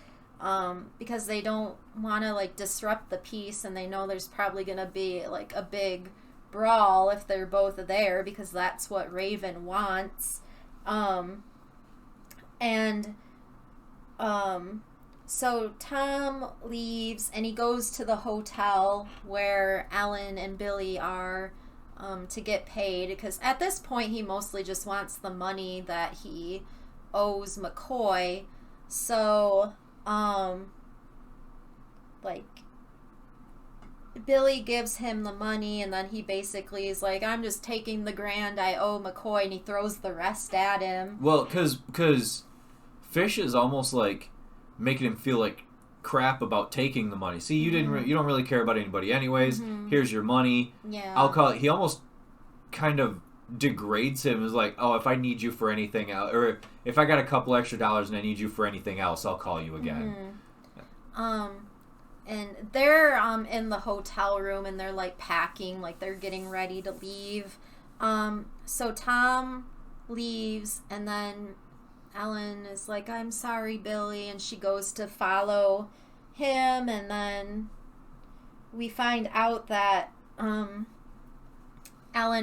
because they don't want to like disrupt the peace, and they know there's probably gonna be like a big brawl if they're both there, because that's what Raven wants. So Tom leaves, and he goes to the hotel where Ellen and Billy are, to get paid, because at this point he mostly just wants the money that he owes McCoy. So, like, Billy gives him the money, and then he basically is like, I'm just taking the $1,000 I owe McCoy, and he throws the rest at him. Well, because Fish is almost like making him feel like crap about taking the money. See, you you don't really care about anybody anyways. Here's your money. Yeah. I'll call it. He almost kind of degrades him as like, oh, if I need you for anything else, or if I got a couple extra dollars and I need you for anything else, I'll call you again. And they're in the hotel room, and they're like packing, like they're getting ready to leave. So Tom leaves, and then Ellen is like, I'm sorry, Billy, and she goes to follow him, and then we find out that Ellen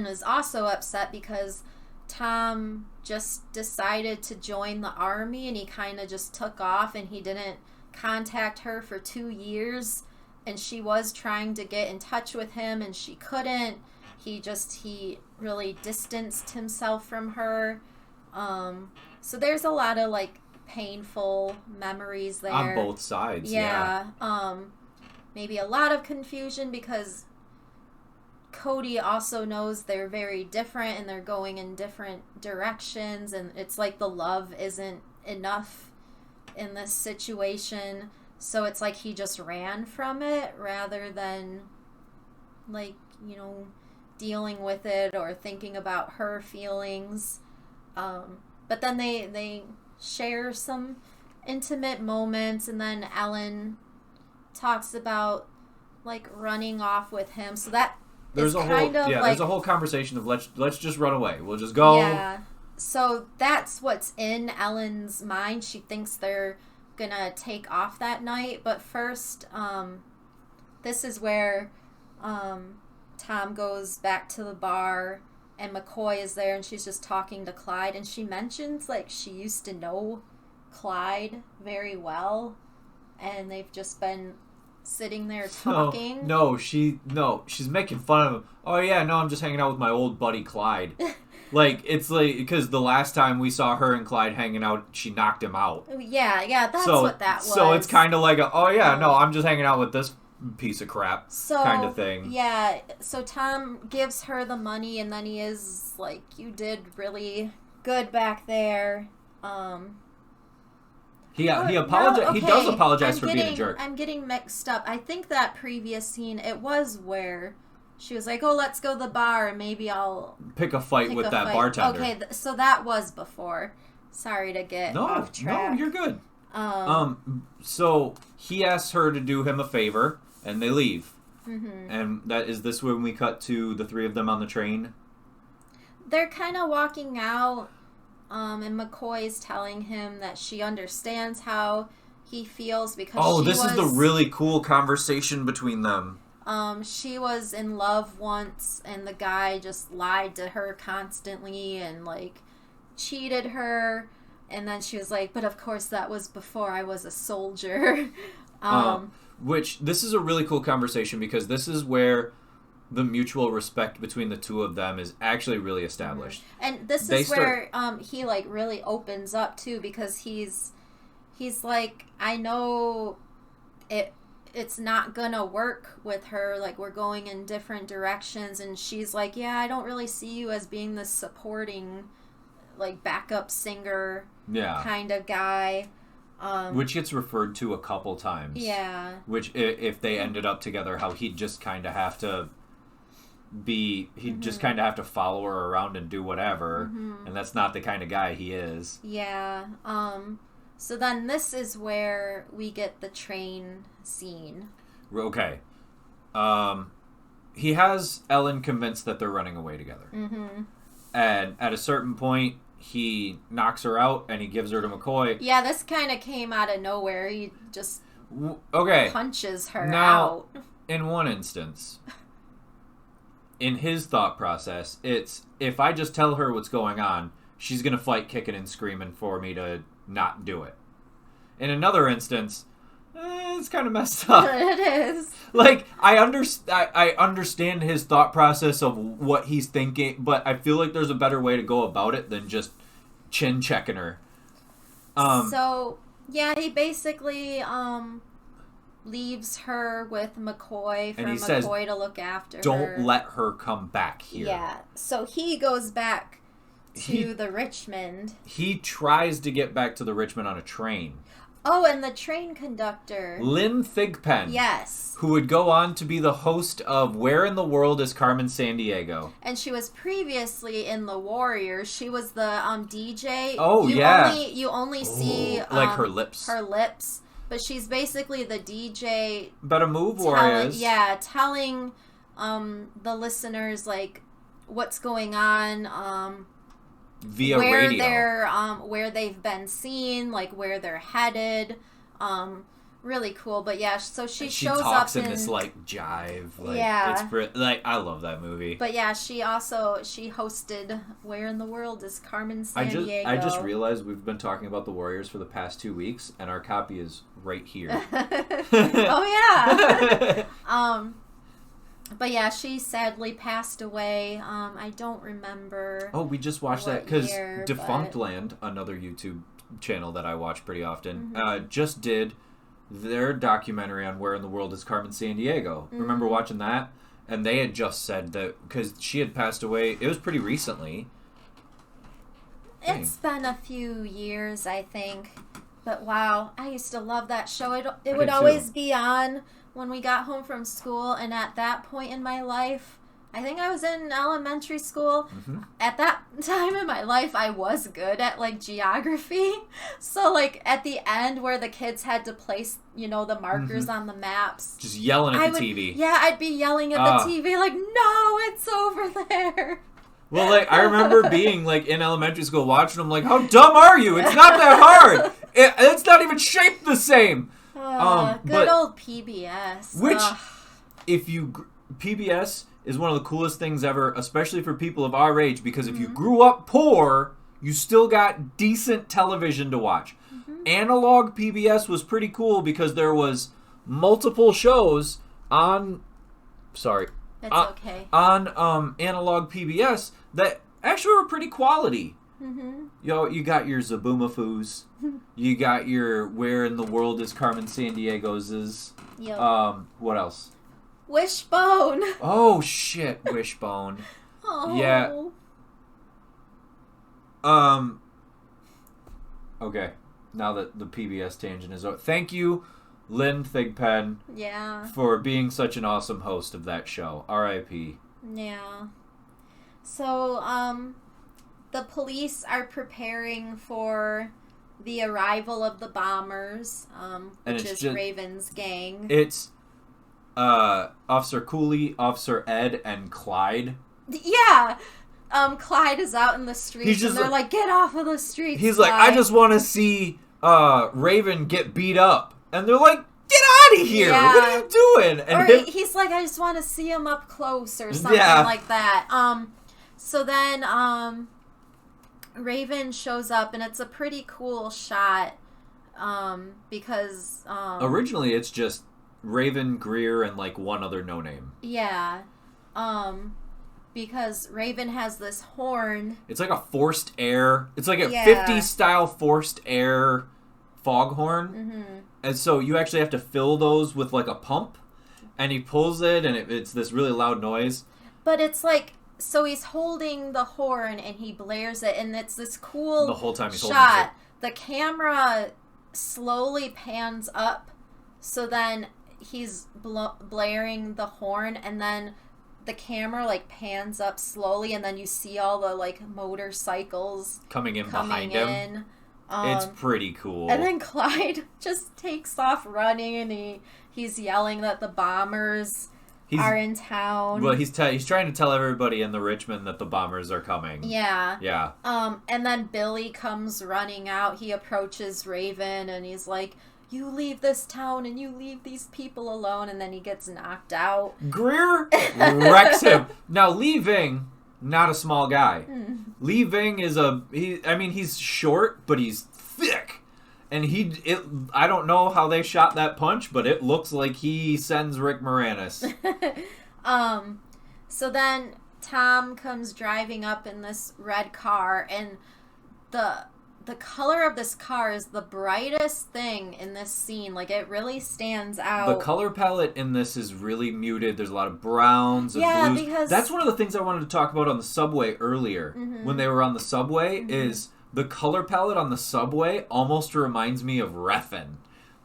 was also upset because Tom just decided to join the army, and he kind of just took off, and he didn't contact her for 2 years, and she was trying to get in touch with him, and she couldn't. He really distanced himself from her. So there's a lot of like painful memories there on both sides. Yeah. Maybe a lot of confusion because Cody also knows they're very different and they're going in different directions, and it's like the love isn't enough in this situation, so it's like he just ran from it rather than like, you know, dealing with it or thinking about her feelings. But then they share some intimate moments, and then Ellen talks about like running off with him, so that there's there's a whole conversation of let's just run away. We'll just go. Yeah. So that's what's in Ellen's mind. She thinks they're gonna take off that night, but first, this is where Tom goes back to the bar, and McCoy is there, and she's just talking to Clyde, and she mentions like she used to know Clyde very well, and they've just been sitting there talking. She's making fun of him. Oh yeah, no, I'm just hanging out with my old buddy Clyde. Like, it's like, because the last time we saw her and Clyde hanging out, she knocked him out. Yeah, that's what that was. So it's kind of like I'm just hanging out with this piece of crap kind of thing. Yeah, so Tom gives her the money, and then he is like, you did really good back there. He apologized. No, okay. He does apologize for being a jerk. I'm getting mixed up. I think that previous scene, it was where she was like, "Oh, let's go to the bar, and maybe I'll pick a fight with that bartender." Okay, so that was before. Sorry to get off track. No, you're good. So he asks her to do him a favor, and they leave. Mm-hmm. And is this when we cut to the three of them on the train? They're kind of walking out. And McCoy's telling him that she understands how he feels because this is the really cool conversation between them. She was in love once, and the guy just lied to her constantly and like cheated her, and then she was like, but of course that was before I was a soldier. Which this is a really cool conversation because this is where the mutual respect between the two of them is actually really established. And this is where he like really opens up too, because he's like, I know it's not gonna work with her, like we're going in different directions, and she's like, yeah, I don't really see you as being this supporting like backup singer kind of guy. Which gets referred to a couple times. Yeah. Which if they ended up together, how he'd just kind of have to just kind of have to follow her around and do whatever, and that's not the kind of guy he is. Yeah. So then this is where we get the train scene. Okay. He has Ellen convinced that they're running away together. Mm-hmm. And at a certain point, he knocks her out and he gives her to McCoy. Yeah, this kind of came out of nowhere. He just punches her out. Now, in one instance, in his thought process, it's, if I just tell her what's going on, she's going to fight kicking and screaming for me to not do it. In another instance, it's kind of messed up. It is. Like, I understand his thought process of what he's thinking, but I feel like there's a better way to go about it than just chin checking her. So, yeah, he basically leaves her with McCoy for McCoy to look after her. Don't let her come back here. Yeah. So he goes back to the Richmond. He tries to get back to the Richmond on a train. Oh, and the train conductor. Lynn Thigpen. Yes. Who would go on to be the host of Where in the World is Carmen Sandiego? And she was previously in The Warriors. She was the DJ. Oh, You only see... like her lips. Her lips. But she's basically the DJ... Better move, Warriors. Yeah, telling the listeners, like, what's going on... via radio. Where they've been seen, like where they're headed. Really cool. But yeah, so she shows talks up in this like jive. Like, yeah. It's like, I love that movie. But yeah, she hosted Where in the World is Carmen Sandiego. I just realized we've been talking about the Warriors for the past 2 weeks, and our copy is right here. Oh yeah. But yeah, she sadly passed away. I don't remember. Oh, we just watched that what because year, Defunct but- Land, another YouTube channel that I watch pretty often, Mhm. just did their documentary on Where in the World is Carmen Sandiego. Remember Mhm. watching that? And they had just said that because she had passed away, it was pretty recently. It's been a few years, I think. But wow, I used to love that show. It did would too. always be on when we got home from school, and at that point in my life, I think I was in elementary school. Mm-hmm. At that time in my life, I was good at like geography. So like at the end where the kids had to place, the markers on the maps. Just yelling at I the would, TV. Yeah, I'd be yelling at the TV like, "No, it's over there." Well, like, I remember being, like, in elementary school watching them, like, how dumb are you? It's not that hard. It's not even shaped the same. Good but old PBS. Which, Ugh. PBS is one of the coolest things ever, especially for people of our age, because if you grew up poor, you still got decent television to watch. Analog PBS was pretty cool because there was multiple shows on... Sorry. It's okay. On analog PBS that actually were pretty quality. Mm-hmm. You got your Zaboomafoo's. You got your Where in the World is Carmen Sandiego's. Yep. What else? Wishbone. Oh, shit. Wishbone. Oh. Yeah. Okay. Now that the PBS tangent is over. Thank you, Lynn Thigpen, Yeah. for being such an awesome host of that show. R.I.P. Yeah. So, the police are preparing for the arrival of the bombers, which is Raven's gang. It's Officer Cooley, Officer Ed, and Clyde. Yeah. Clyde is out in the streets, and they're like, "Get off of the streets." He's Clyde. like, "I just want to see Raven get beat up," and they're like, "Get out of here! Yeah. What are you doing?" And he's like, "I just want to see him up close," or something like that. So then, Raven shows up, and it's a pretty cool shot, because originally it's just Raven, Greer, and like one other no name. Yeah, because Raven has this horn. It's like a forced air. It's like a 50s style forced air foghorn. Mm-hmm. And so you actually have to fill those with like a pump, and he pulls it, and it's this really loud noise. But it's like, so he's holding the horn and he blares it, and it's this cool the whole time he's shot. holding it. The camera slowly pans up, so then he's blaring the horn, and then the camera like pans up slowly, and then you see all the like motorcycles coming in behind him. It's pretty cool. And then Clyde just takes off running, and he's yelling that the bombers are in town. Well, he's trying to tell everybody in the Richmond that the bombers are coming. Yeah. Yeah. And then Billy comes running out. He approaches Raven, and he's like, "You leave this town, and you leave these people alone," and then he gets knocked out. Greer wrecks him. Now, Lee Ving, not a small guy. Lee Ving is he's short, but he's thick. And I don't know how they shot that punch, but it looks like he sends Rick Moranis. So then Tom comes driving up in this red car, and the color of this car is the brightest thing in this scene. Like, it really stands out. The color palette in this is really muted. There's a lot of browns and blues. Because that's one of the things I wanted to talk about on the subway earlier. When they were on the subway, is the color palette on the subway almost reminds me of Refn.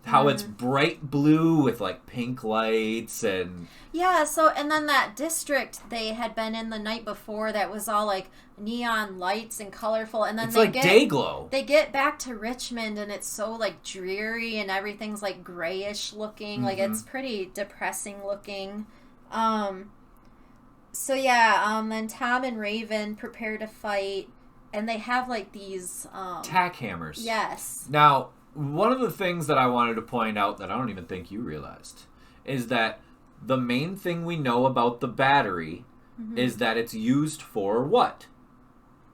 How it's bright blue with like pink lights and... Yeah, and then that district they had been in the night before that was all like neon lights and colorful, and then it's like day glow. They get back to Richmond, and it's so like dreary, and everything's like grayish looking. Like, it's pretty depressing looking. Then Tom and Raven prepare to fight, and they have like these tack hammers. Yes. Now, one of the things that I wanted to point out that I don't even think you realized is that the main thing we know about the battery is that it's used for what?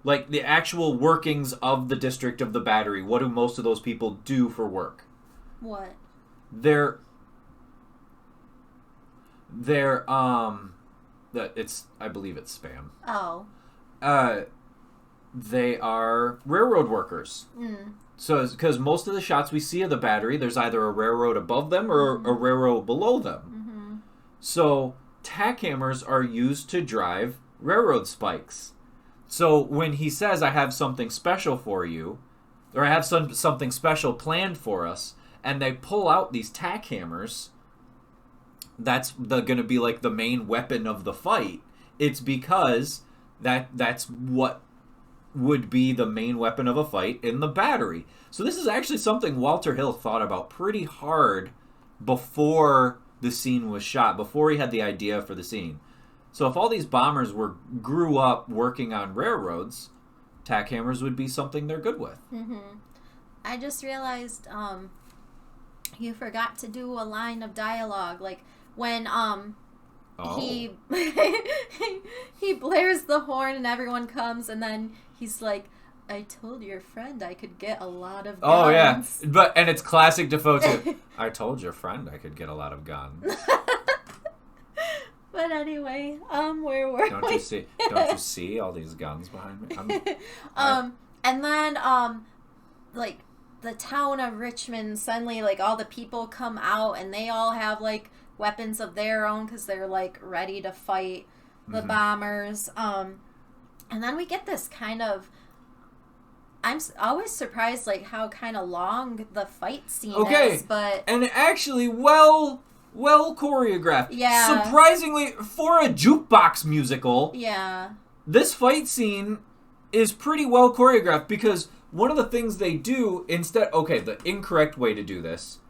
Like, the actual workings of the district of the battery. What do most of those people do for work? What? They're I believe it's spam. Oh. They are railroad workers. Mm. So, because most of the shots we see of the battery, there's either a railroad above them or a railroad below them. Mm-hmm. So, tack hammers are used to drive railroad spikes. So, when he says, I have something special for you, or I have something special planned for us, and they pull out these tack hammers, that's going to be like the main weapon of the fight. It's because that's what would be the main weapon of a fight in the battery. So this is actually something Walter Hill thought about pretty hard before the scene was shot, before he had the idea for the scene. So if all these bombers grew up working on railroads, tack hammers would be something they're good with. Mm-hmm. I just realized you forgot to do a line of dialogue, like when he he blares the horn and everyone comes, and then he's like, I told your friend I could get a lot of guns. Oh yeah, and it's classic Defoe too. I told your friend I could get a lot of guns. But anyway, where were Don't you see all these guns behind me? And then like the town of Richmond, suddenly like all the people come out and they all have like weapons of their own because they're like ready to fight the bombers. And then we get this kind of, I'm always surprised like how kind of long the fight scene is, but and actually well choreographed. Yeah. Surprisingly, for a jukebox musical, yeah, this fight scene is pretty well choreographed, because one of the things they do the incorrect way to do this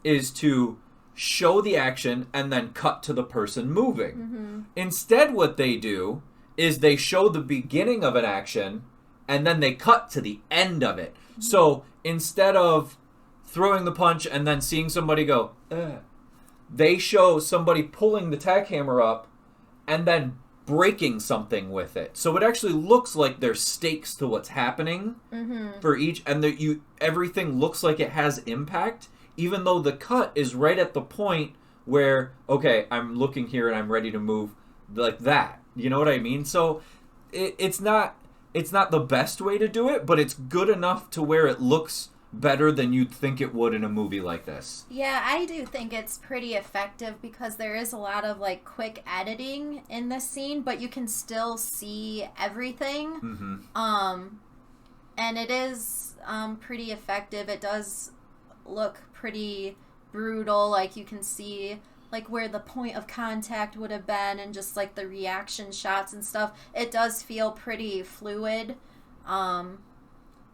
is to show the action and then cut to the person moving. Mm-hmm. Instead, what they do is they show the beginning of an action and then they cut to the end of it. Mm-hmm. So instead of throwing the punch and then seeing somebody go, they show somebody pulling the tack hammer up and then breaking something with it. So it actually looks like there's stakes to what's happening for each, and everything looks like it has impact, even though the cut is right at the point where, okay, I'm looking here and I'm ready to move, like that. You know what I mean? So it's not the best way to do it, but it's good enough to where it looks better than you'd think it would in a movie like this. Yeah, I do think it's pretty effective because there is a lot of like quick editing in this scene, but you can still see everything. Mm-hmm. And it is pretty effective. It does look pretty brutal. Like you can see like where the point of contact would have been, and just like the reaction shots and stuff. It does feel pretty fluid.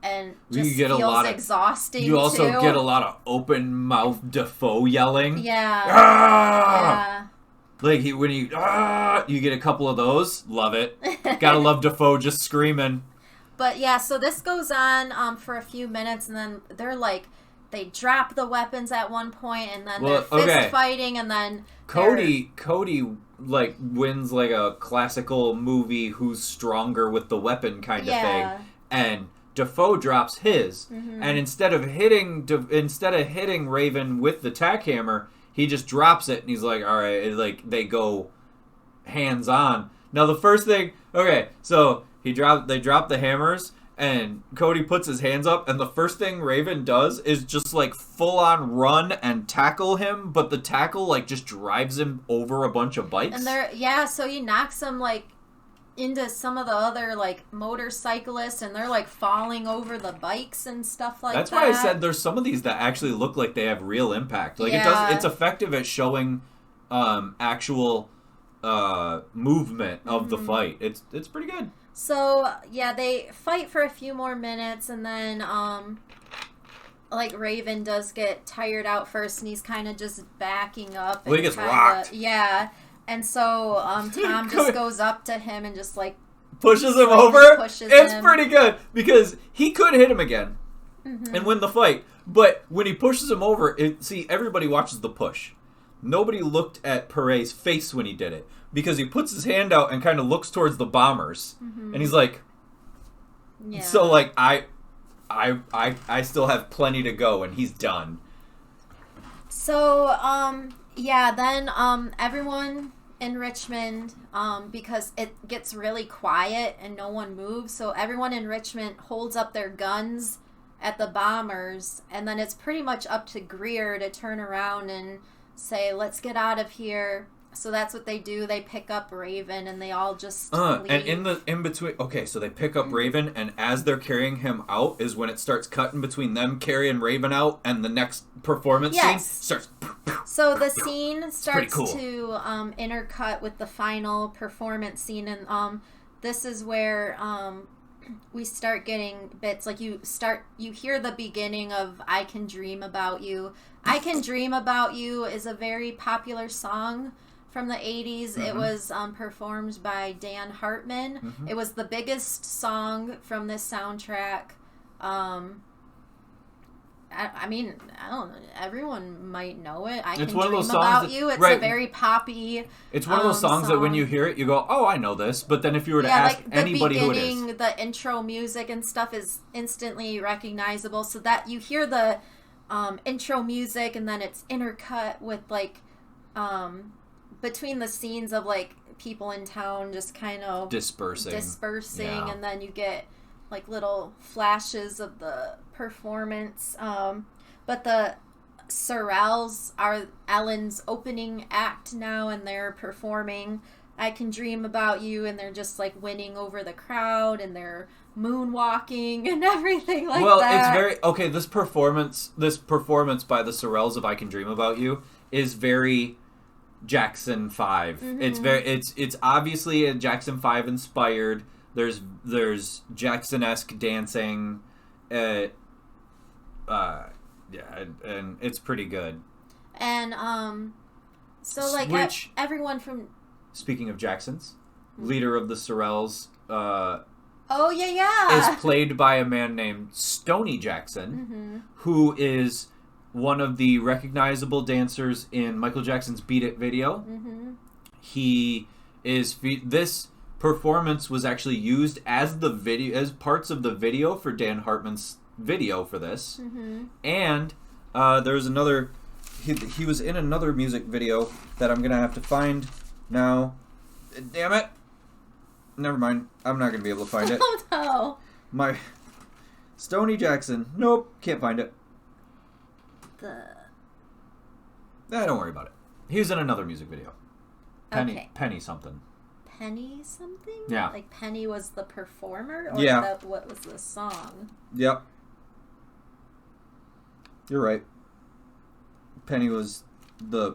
And just feels exhausting. You also get a lot of open mouth Defoe yelling. Yeah. Ah! Yeah. Like you get a couple of those. Love it. Gotta love Defoe just screaming. But yeah, so this goes on for a few minutes, and then they're like, they drop the weapons at one point, and then they're fist fighting, and then Cody like wins like a classical movie who's stronger with the weapon kind of thing, and Defoe drops his, and instead of hitting Raven with the tack hammer, he just drops it, and he's like, all right, like they go hands on. Now the first thing, so they drop the hammers, and Cody puts his hands up, and the first thing Raven does is just like full on run and tackle him, but the tackle like just drives him over a bunch of bikes. And so he knocks him like into some of the other like motorcyclists, and they're like falling over the bikes and stuff like that. That's why I said there's some of these that actually look like they have real impact. Like it's effective at showing actual movement of the fight. It's pretty good. So yeah, they fight for a few more minutes, and then like Raven does get tired out first, and he's kind of just backing up. Well, he gets rocked. Yeah. And so Tom just goes up to him and just like pushes him over. It's pretty good because he could hit him again and win the fight. But when he pushes him over, everybody watches the push. Nobody looked at Peret's face when he did it, because he puts his hand out and kind of looks towards the bombers, and he's like, so like I still have plenty to go, and he's done. So then everyone in Richmond because it gets really quiet and no one moves. So everyone in Richmond holds up their guns at the bombers, and then it's pretty much up to Greer to turn around and say, let's get out of here. So that's what they do. They pick up Raven and they all just leave. And in between, okay, so they pick up Raven, and as they're carrying him out is when it starts cutting between them carrying Raven out and the next performance scene starts. So the scene starts cool. to intercut with the final performance scene, and this is where we start getting bits like you hear the beginning of "I Can Dream About You." "I Can Dream About You" is a very popular song from the 80s. It was performed by Dan Hartman. It was the biggest song from this soundtrack. I mean, I don't know. Everyone might know it. I it's Can one Dream of those songs About that, You. It's right. a very poppy It's one of those songs that when you hear it, you go, oh, I know this. But then if you were to ask like anybody who it is. The intro music and stuff is instantly recognizable. So that you hear the intro music and then it's intercut with like between the scenes of like people in town just kind of dispersing Yeah. and then you get like little flashes of the performance. But the Sorrells are Ellen's opening act now, and they're performing "I Can Dream About You," and they're just like winning over the crowd, and they're moonwalking and everything like that. Well, it's very okay. This performance by the Sorrells of "I Can Dream About You" is very Jackson 5. It's obviously a Jackson 5 inspired. There's Jackson-esque dancing, yeah, and it's pretty good. And so like everyone from speaking of Jacksons, leader of the Sorrells, is played by a man named Stoney Jackson, who is one of the recognizable dancers in Michael Jackson's "Beat It" video. He is this performance was actually used as parts of the video for Dan Hartman's video for this, and there was another. He was in another music video that I'm gonna have to find now. Damn it! Never mind. I'm not gonna be able to find it. Oh no! My Stoney Jackson. Nope, can't find it. Don't worry about it. He was in another music video. Penny something. Penny something? Yeah. Like Penny was the performer? Or what was the song? Yep. You're right. Penny was the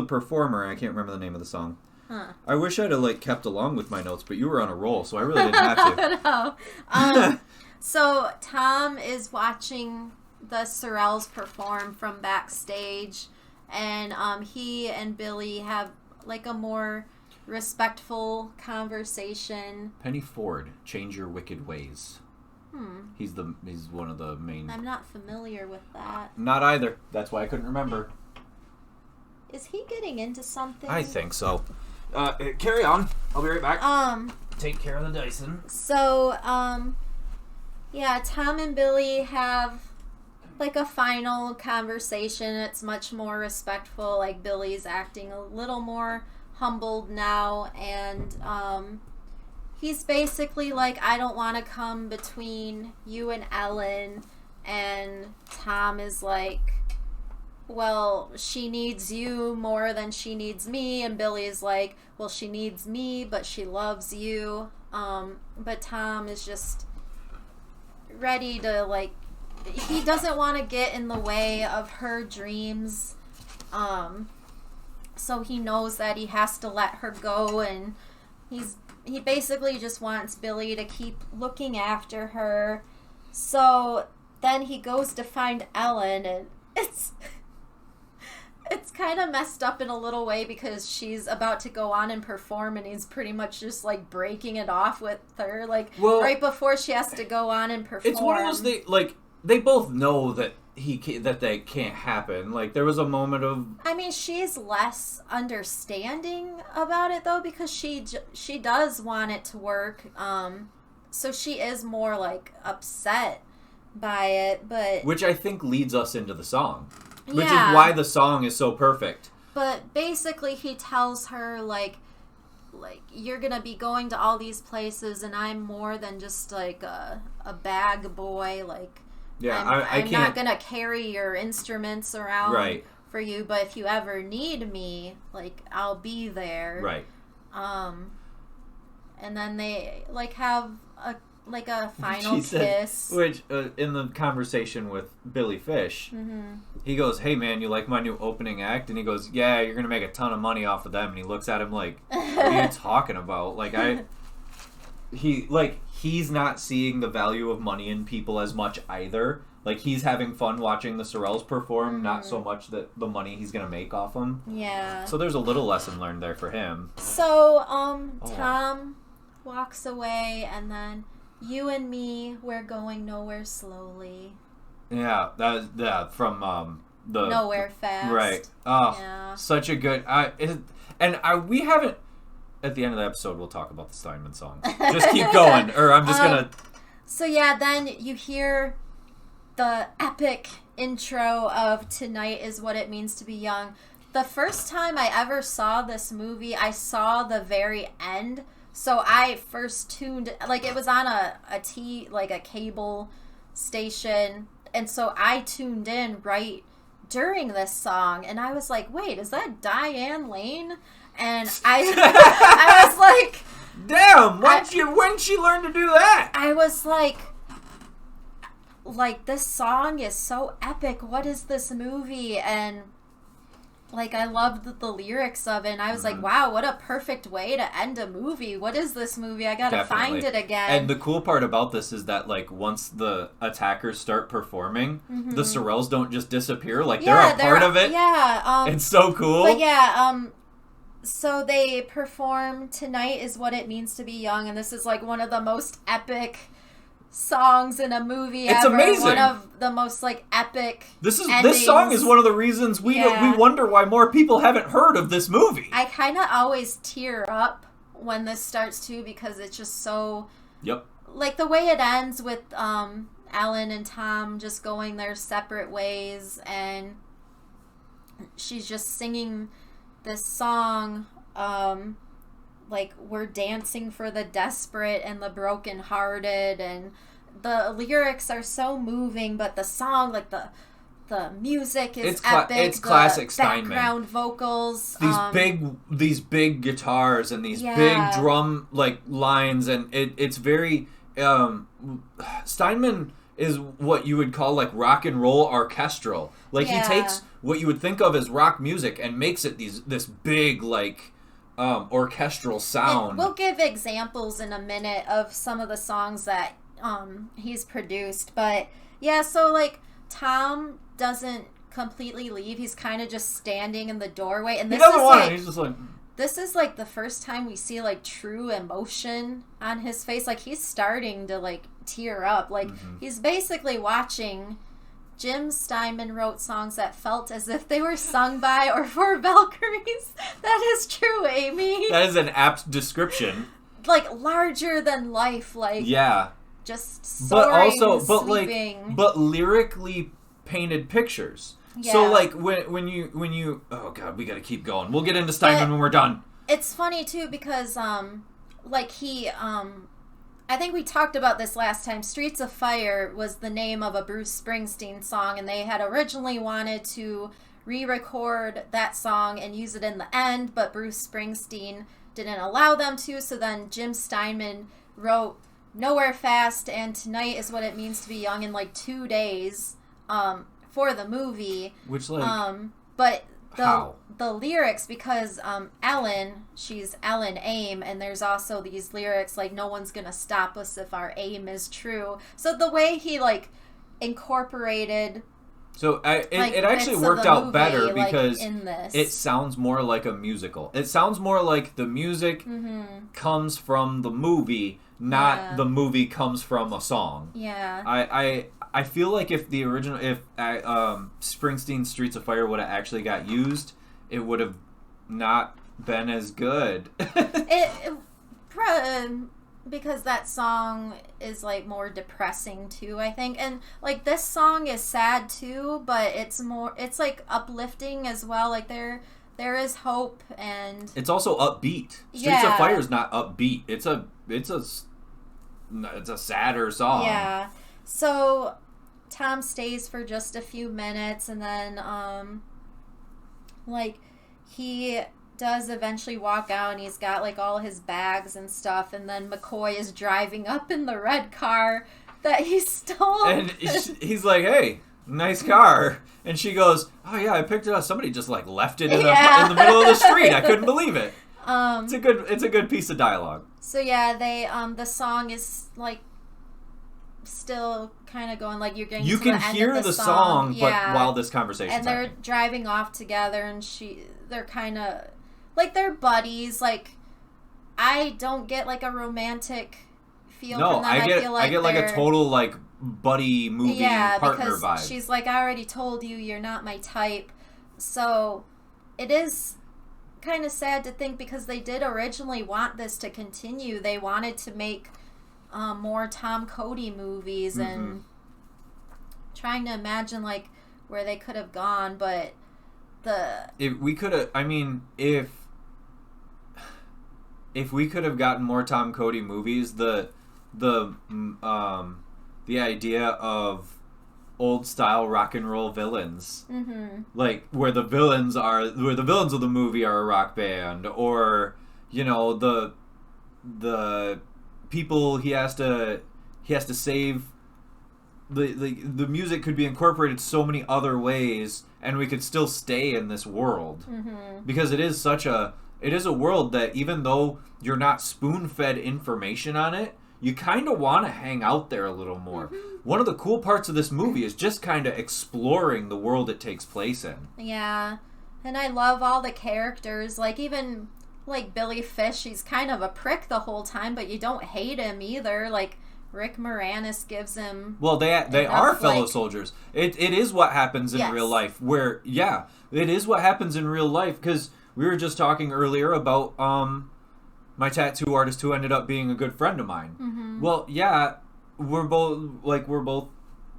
performer, and I can't remember the name of the song. Huh. I wish I'd have kept along with my notes, but you were on a roll, so I really didn't have to. No. So Tom is watching the Sorrells perform from backstage, and he and Billy have like a more respectful conversation. Penny Ford, "Change Your Wicked Ways." He's one of the main. I'm not familiar with that. Not either. That's why I couldn't remember. Is he getting into something? I think so. Carry on. I'll be right back. Take care of the Dyson. So, yeah, Tom and Billy have like a final conversation. It's much more respectful. Like Billy's acting a little more humbled now, and he's basically like, I don't want to come between you and Ellen. And Tom is like, well, she needs you more than she needs me. And Billy's like, well, she needs me, but she loves you. But Tom is just ready to like, he doesn't want to get in the way of her dreams. So he knows that he has to let her go, and he basically just wants Billy to keep looking after her. So then he goes to find Ellen, and it's kind of messed up in a little way because she's about to go on and perform, and he's pretty much just like breaking it off with her, like right before she has to go on and perform. It's one of those they both know that that can't happen. Like there was a moment of. I mean, she's less understanding about it though, because she does want it to work. So she is more like upset by it, but which I think leads us into the song. Which is why the song is so perfect. But basically he tells her, like, you're gonna be going to all these places, and I'm more than just, like, a bag boy. Like, yeah, I'm can't... not gonna carry your instruments around right. for you, but if you ever need me, like, I'll be there. Right. And then they, like, have a final kiss. Which, in the conversation with Billy Fish, he goes, "Hey, man, you like my new opening act?" And he goes, "Yeah, you're going to make a ton of money off of them." And he looks at him like, "What are you talking about?" Like, he's not seeing the value of money in people as much either. Like, he's having fun watching the Sorrells perform, not so much that the money he's going to make off them. Yeah. So there's a little lesson learned there for him. So, Tom walks away, and then you and me, we're going nowhere slowly. Yeah, from the Nowhere Fast. Right. Oh, yeah. Such a good. We haven't. At the end of the episode, we'll talk about the Steinman song. Just keep going, or I'm just gonna. So yeah, then you hear the epic intro of "Tonight Is What It Means to Be Young." The first time I ever saw this movie, I saw the very end. So I first tuned, like, it was on a cable station, and so I tuned in right during this song, and I was like, wait, is that Diane Lane? And I was like, damn, when she learned to do that? I was like, this song is so epic. What is this movie? And, like, I loved the lyrics of it, and I was like, wow, what a perfect way to end a movie. What is this movie? I gotta find it again. And the cool part about this is that, like, once the attackers start performing, the Sorrells don't just disappear. Like, they're a part of it. Yeah. It's so cool. But yeah, so they perform "Tonight Is What It Means to Be Young," and this is, like, one of the most epic songs in a movie it's ever. Amazing. One of the most, like, epic This song is one of the reasons we wonder why more people haven't heard of this movie. I kind of always tear up when this starts too, because it's just so... Yep. Like, the way it ends with Ellen and Tom just going their separate ways, and she's just singing this song, like, we're dancing for the desperate and the brokenhearted, and the lyrics are so moving, but the song, like, the music is epic. It's classic Steinman. Background vocals. These big guitars and these big drum, like, lines, and it's very Steinman is what you would call, like, rock and roll orchestral. Like, he takes what you would think of as rock music and makes it this big, like, orchestral sound. We'll give examples in a minute of some of the songs that he's produced, but yeah, so, like, Tom doesn't completely leave. He's kind of just standing in the doorway, and he's just like, this is, like, the first time we see, like, true emotion on his face. Like, he's starting to, like, tear up. Like, he's basically watching Jim Steinman wrote songs that felt as if they were sung by or for Valkyries. That is true, Amy. That is an apt description. Like, larger than life, like, just soaring, sweeping. But lyrically painted pictures. Yeah. So, like, when you oh god, we gotta keep going. We'll get into Steinman when we're done. It's funny too because like, he I think we talked about this last time. Streets of Fire was the name of a Bruce Springsteen song, and they had originally wanted to re-record that song and use it in the end, but Bruce Springsteen didn't allow them to, so then Jim Steinman wrote Nowhere Fast and Tonight Is What It Means to Be Young in, like, 2 days for the movie. Which, like... but how? The lyrics, because Ellen, she's Ellen Aim, and there's also these lyrics like, no one's gonna stop us if our aim is true. So the way he, like, incorporated... So it actually worked out better because it sounds more like a musical. It sounds more like the music comes from the movie, not the movie comes from a song. Yeah. I feel like if Springsteen's Streets of Fire would have actually got used, it would have not been as good. Because that song is, like, more depressing too, I think. And, like, this song is sad too, but it's like uplifting as well. Like, there is hope, and it's also upbeat. Streets of Fire is not upbeat. It's a sadder song. Yeah. So Tom stays for just a few minutes, and then he does eventually walk out, and he's got like all his bags and stuff, and then McCoy is driving up in the red car that he stole. And he's like, "Hey, nice car." And she goes, "Oh yeah, I picked it up. Somebody just like left it in the middle of the street. I couldn't believe it." It's a good piece of dialogue. So yeah, they the song is like still kind of going, like you're getting you to can the end hear of the song, song, yeah. but while this conversation, and they're driving off together, and they're kind of like they're buddies. Like I don't get like a romantic feel from them. I get like a total like buddy movie partner because vibe. She's like, I already told you you're not my type. So it is kind of sad to think, because they did originally want this to continue. They wanted to make more Tom Cody movies, and trying to imagine like where they could have gone, but if we could have gotten more Tom Cody movies, the idea of old style rock and roll villains, like where the villains of the movie are a rock band, or the people he has to save. The music could be incorporated so many other ways, and we could still stay in this world, because it is a world that, even though you're not spoon-fed information on it, you kind of want to hang out there a little more. One of the cool parts of this movie is just kind of exploring the world it takes place in. Yeah, and I love all the characters. Like, even like Billy Fish, he's kind of a prick the whole time, but you don't hate him either. Like, Rick Moranis gives him... Well, they are fellow soldiers. It is what happens in real life. It is what happens in real life, because we were just talking earlier about my tattoo artist who ended up being a good friend of mine. Well, yeah, we're both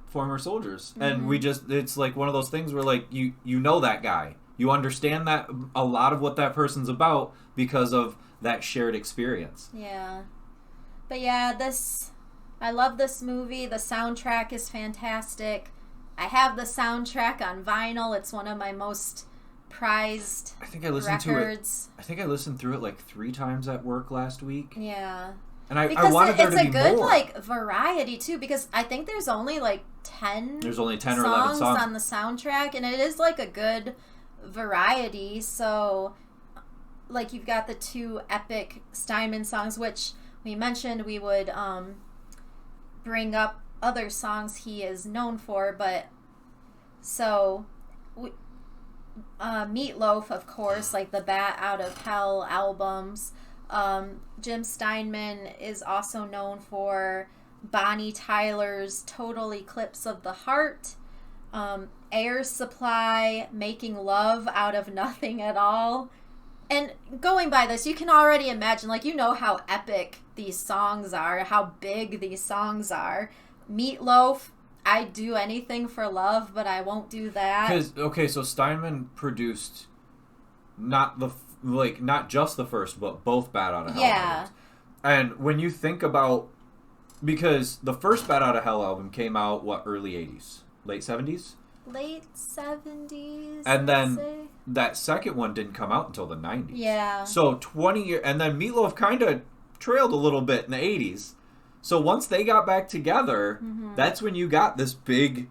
former soldiers, and it's like one of those things where like you know that guy, you understand that a lot of what that person's about because of that shared experience. Yeah, but yeah, I love this movie. The soundtrack is fantastic. I have the soundtrack on vinyl. It's one of my most prized records. I think I listened through it like 3 times at work last week. Yeah. And I wanted there to be more. It's a good like variety too, because I think there's only like 10 or 11 songs on the soundtrack, and it is like a good variety. So like you've got the 2 epic Steinman songs, which we mentioned we would bring up other songs he is known for, but so Meatloaf, of course, like the Bat Out of Hell albums. Jim Steinman is also known for Bonnie Tyler's Total Eclipse of the Heart, Air Supply, Making Love Out of Nothing at All. And going by this, you can already imagine, like, how epic these songs are, how big these songs are. Meatloaf, I'd do anything for love, but I won't do that. So Steinman produced not just the first, but both Bat Out of Hell albums. And when you think about, because the first Bat Out of Hell album came out, early 80s? Late 70s? Late 70s. And then that second one didn't come out until the 90s. Yeah. So 20 years, and then Meatloaf kind of trailed a little bit in the 80s. So once they got back together, that's when you got this big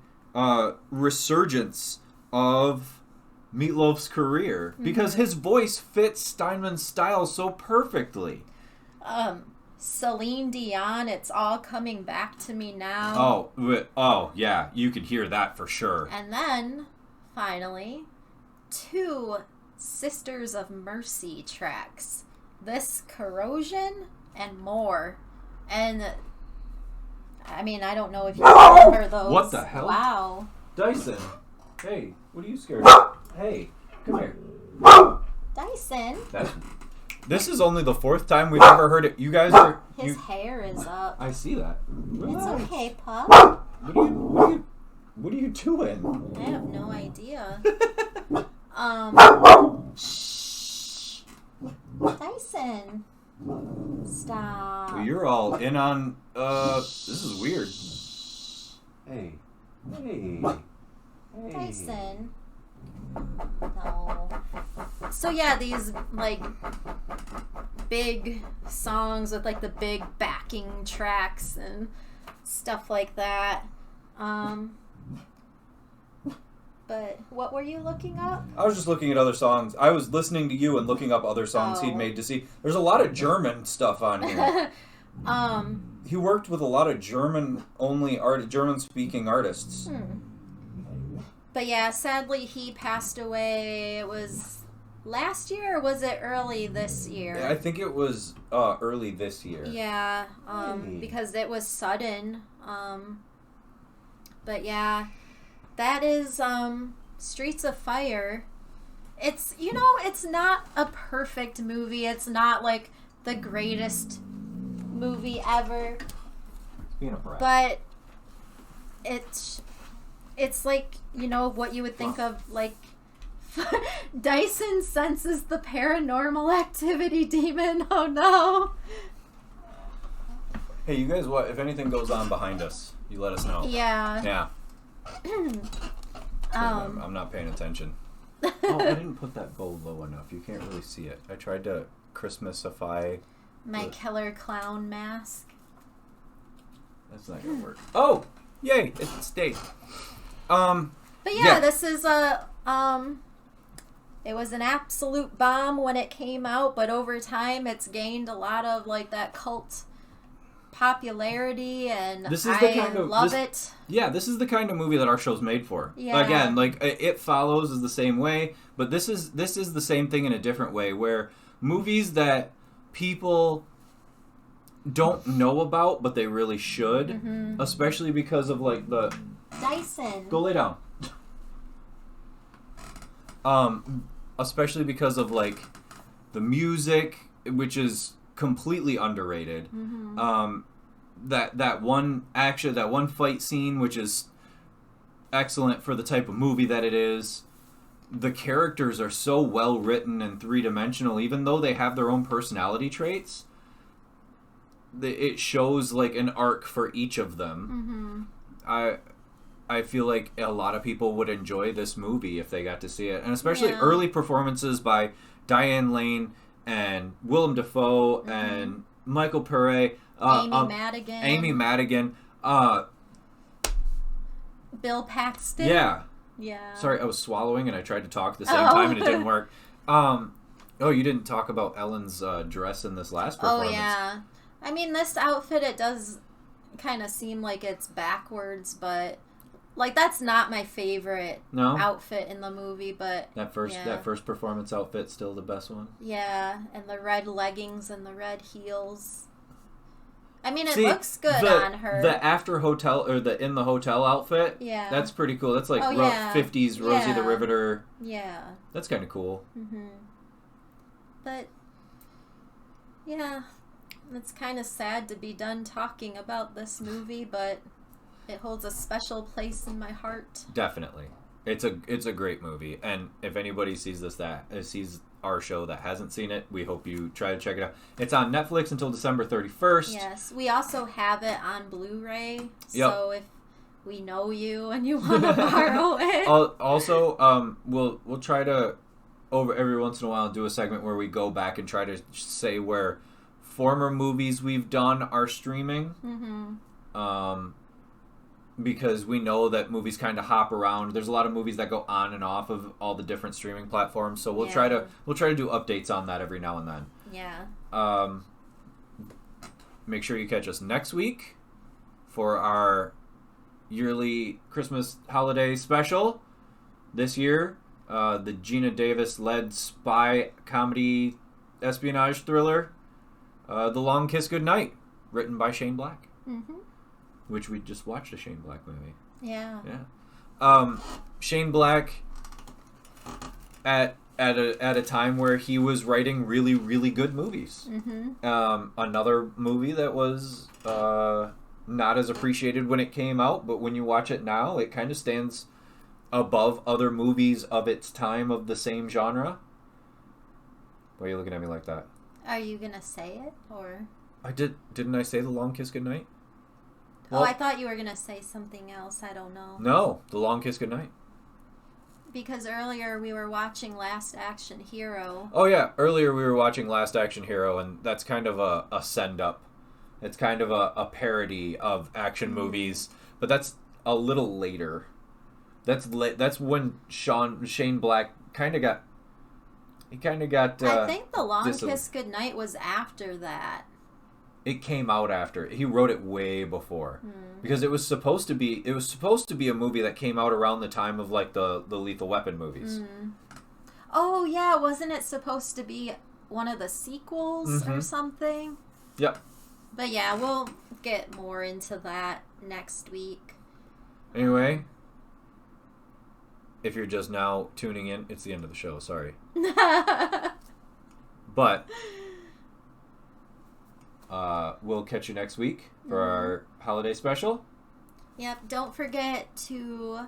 resurgence of Meatloaf's career, because his voice fits Steinman's style so perfectly. Celine Dion, It's All Coming Back to Me Now. Oh yeah, you can hear that for sure. And then, finally, 2 Sisters of Mercy tracks. This Corrosion and More. And, I mean, I don't know if you remember those. What the hell? Wow. Dyson, hey, what are you scared of? Hey, come here. Dyson. This is only the 4th time we've ever heard it. You guys are... His hair is up. I see that. Relax. It's okay, pup. What are you doing? I have no idea. in on, this is weird. Hey. Tyson. No. So yeah, these like big songs with like the big backing tracks and stuff like that. But what were you looking up? I was just looking at other songs. I was listening to you and looking up other songs he'd made to see. There's a lot of German stuff on here. He worked with a lot of German-speaking artists. But yeah, sadly he passed away. It was last year or was it early this year? I think it was early this year. Yeah, because it was sudden. But yeah, that is Streets of Fire. It's, it's not a perfect movie. It's not like the greatest movie ever. Being a brat. But it's like, what you would think of, like, Dyson senses the paranormal activity demon. Oh no. Hey, you guys, if anything goes on behind us, you let us know. Yeah. I'm not paying attention. Oh, I didn't put that bow low enough. You can't really see it. I tried to Christmasify my killer clown mask. That's not gonna work. Oh, yay! It stayed. But yeah, this is it was an absolute bomb when it came out, but over time it's gained a lot of like that cult popularity, and I love it. Yeah, this is the kind of movie that our show's made for. Yeah. Again, like It Follows is the same way, but this is the same thing in a different way, where movies that people don't know about but they really should, especially because of like the Dyson. Go lay down. Especially because of like the music, which is completely underrated. That one fight scene, which is excellent for the type of movie that it is. The characters are so well written and three-dimensional, even though they have their own personality traits. It shows like an arc for each of them. I feel like a lot of people would enjoy this movie if they got to see it, and especially early performances by Diane Lane and Willem Dafoe and Michael Pere, Amy Madigan, Bill Paxton. Yeah. Sorry, I was swallowing and I tried to talk at the same time and it didn't work. You didn't talk about Ellen's dress in this last performance. Oh yeah, I mean this outfit, it does kind of seem like it's backwards, but like that's not my favorite outfit in the movie. But that first performance outfit's still the best one. Yeah, and the red leggings and the red heels. I mean, it looks good on her. The after hotel or the in the hotel outfit. Yeah, that's pretty cool. That's like 50s Rosie the Riveter. Yeah, that's kind of cool. But yeah, it's kind of sad to be done talking about this movie, but it holds a special place in my heart. Definitely, it's a great movie, and if anybody sees our show that hasn't seen it, we hope you try to check it out. It's on Netflix until December 31st. Yes, we also have it on Blu-ray, so if we know you and you want to borrow it. Also, we'll try to, over every once in a while, do a segment where we go back and try to say where former movies we've done are streaming. Because we know that movies kind of hop around. There's a lot of movies that go on and off of all the different streaming platforms. So we'll try to do updates on that every now and then. Yeah. Make sure you catch us next week for our yearly Christmas holiday special. This year, the Gina Davis-led spy comedy espionage thriller, The Long Kiss Goodnight, written by Shane Black. Which we just watched a Shane Black movie. Yeah. Shane Black at a time where he was writing really, really good movies. Another movie that was not as appreciated when it came out, but when you watch it now, it kind of stands above other movies of its time of the same genre. Why are you looking at me like that? Are you gonna say it or? Didn't I say The Long Kiss Goodnight? Well, I thought you were going to say something else. I don't know. No, The Long Kiss Goodnight. Because earlier we were watching Last Action Hero. Oh, yeah. Earlier we were watching Last Action Hero, and that's kind of a send-up. It's kind of a parody of action movies, but that's a little later. That's when Shane Black kind of got... He kind of got... I think The Long Kiss Goodnight was after that. It came out after. He wrote it way before. Because it was supposed to be a movie that came out around the time of like the Lethal Weapon movies. Oh yeah, wasn't it supposed to be one of the sequels or something? Yep. But yeah, we'll get more into that next week. Anyway, if you're just now tuning in, it's the end of the show, sorry. But we'll catch you next week for our holiday special. Yep, don't forget to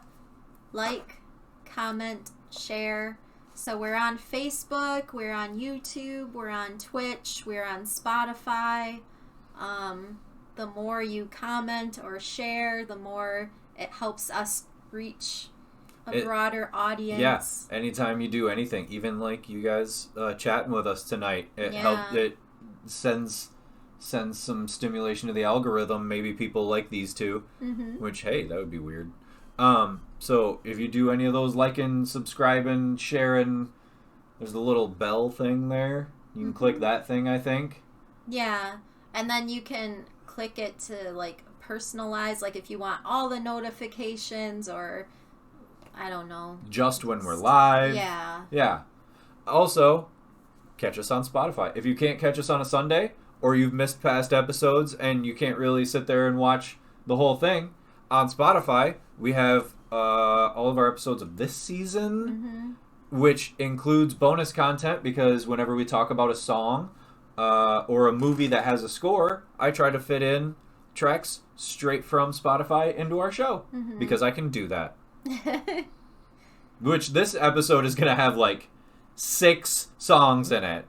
like, comment, share. So we're on Facebook, we're on YouTube, we're on Twitch, we're on Spotify. The more you comment or share, the more it helps us reach a broader audience. Yeah, anytime you do anything, even like you guys chatting with us tonight, it sends some stimulation to the algorithm. Maybe people like these two, which, hey, that would be weird. So if you do any of those liking, subscribing, sharing, there's the little bell thing there. You can click that thing, I think. Yeah, and then you can click it to like personalize, like if you want all the notifications or I don't know. Just when we're live. Yeah. Yeah. Also, catch us on Spotify. If you can't catch us on a Sunday, or you've missed past episodes and you can't really sit there and watch the whole thing, on Spotify, we have all of our episodes of this season, which includes bonus content because whenever we talk about a song or a movie that has a score, I try to fit in tracks straight from Spotify into our show because I can do that. Which this episode is going to have like 6 songs in it.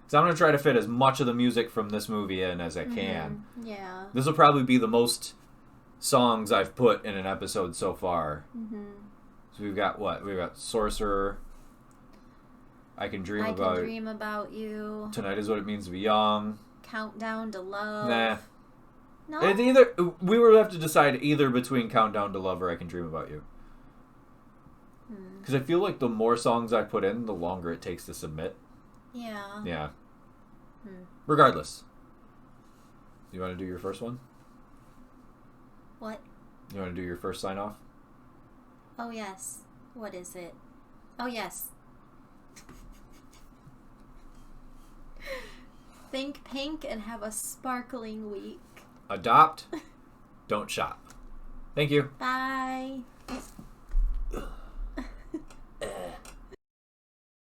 So I'm going to try to fit as much of the music from this movie in as I can. Yeah. This will probably be the most songs I've put in an episode so far. So we've got what? We've got Sorcerer. I Can Dream About You. Tonight Is What It Means to Be Young. Countdown to Love. Nah. No? It's either... We will have to decide either between Countdown to Love or I Can Dream About You. Because I feel like the more songs I put in, the longer it takes to submit. Yeah. Yeah. Regardless. You want to do your first one? What? You want to do your first sign-off? Oh, yes. What is it? Oh, yes. Think pink and have a sparkling week. Adopt. Don't shop. Thank you. Bye.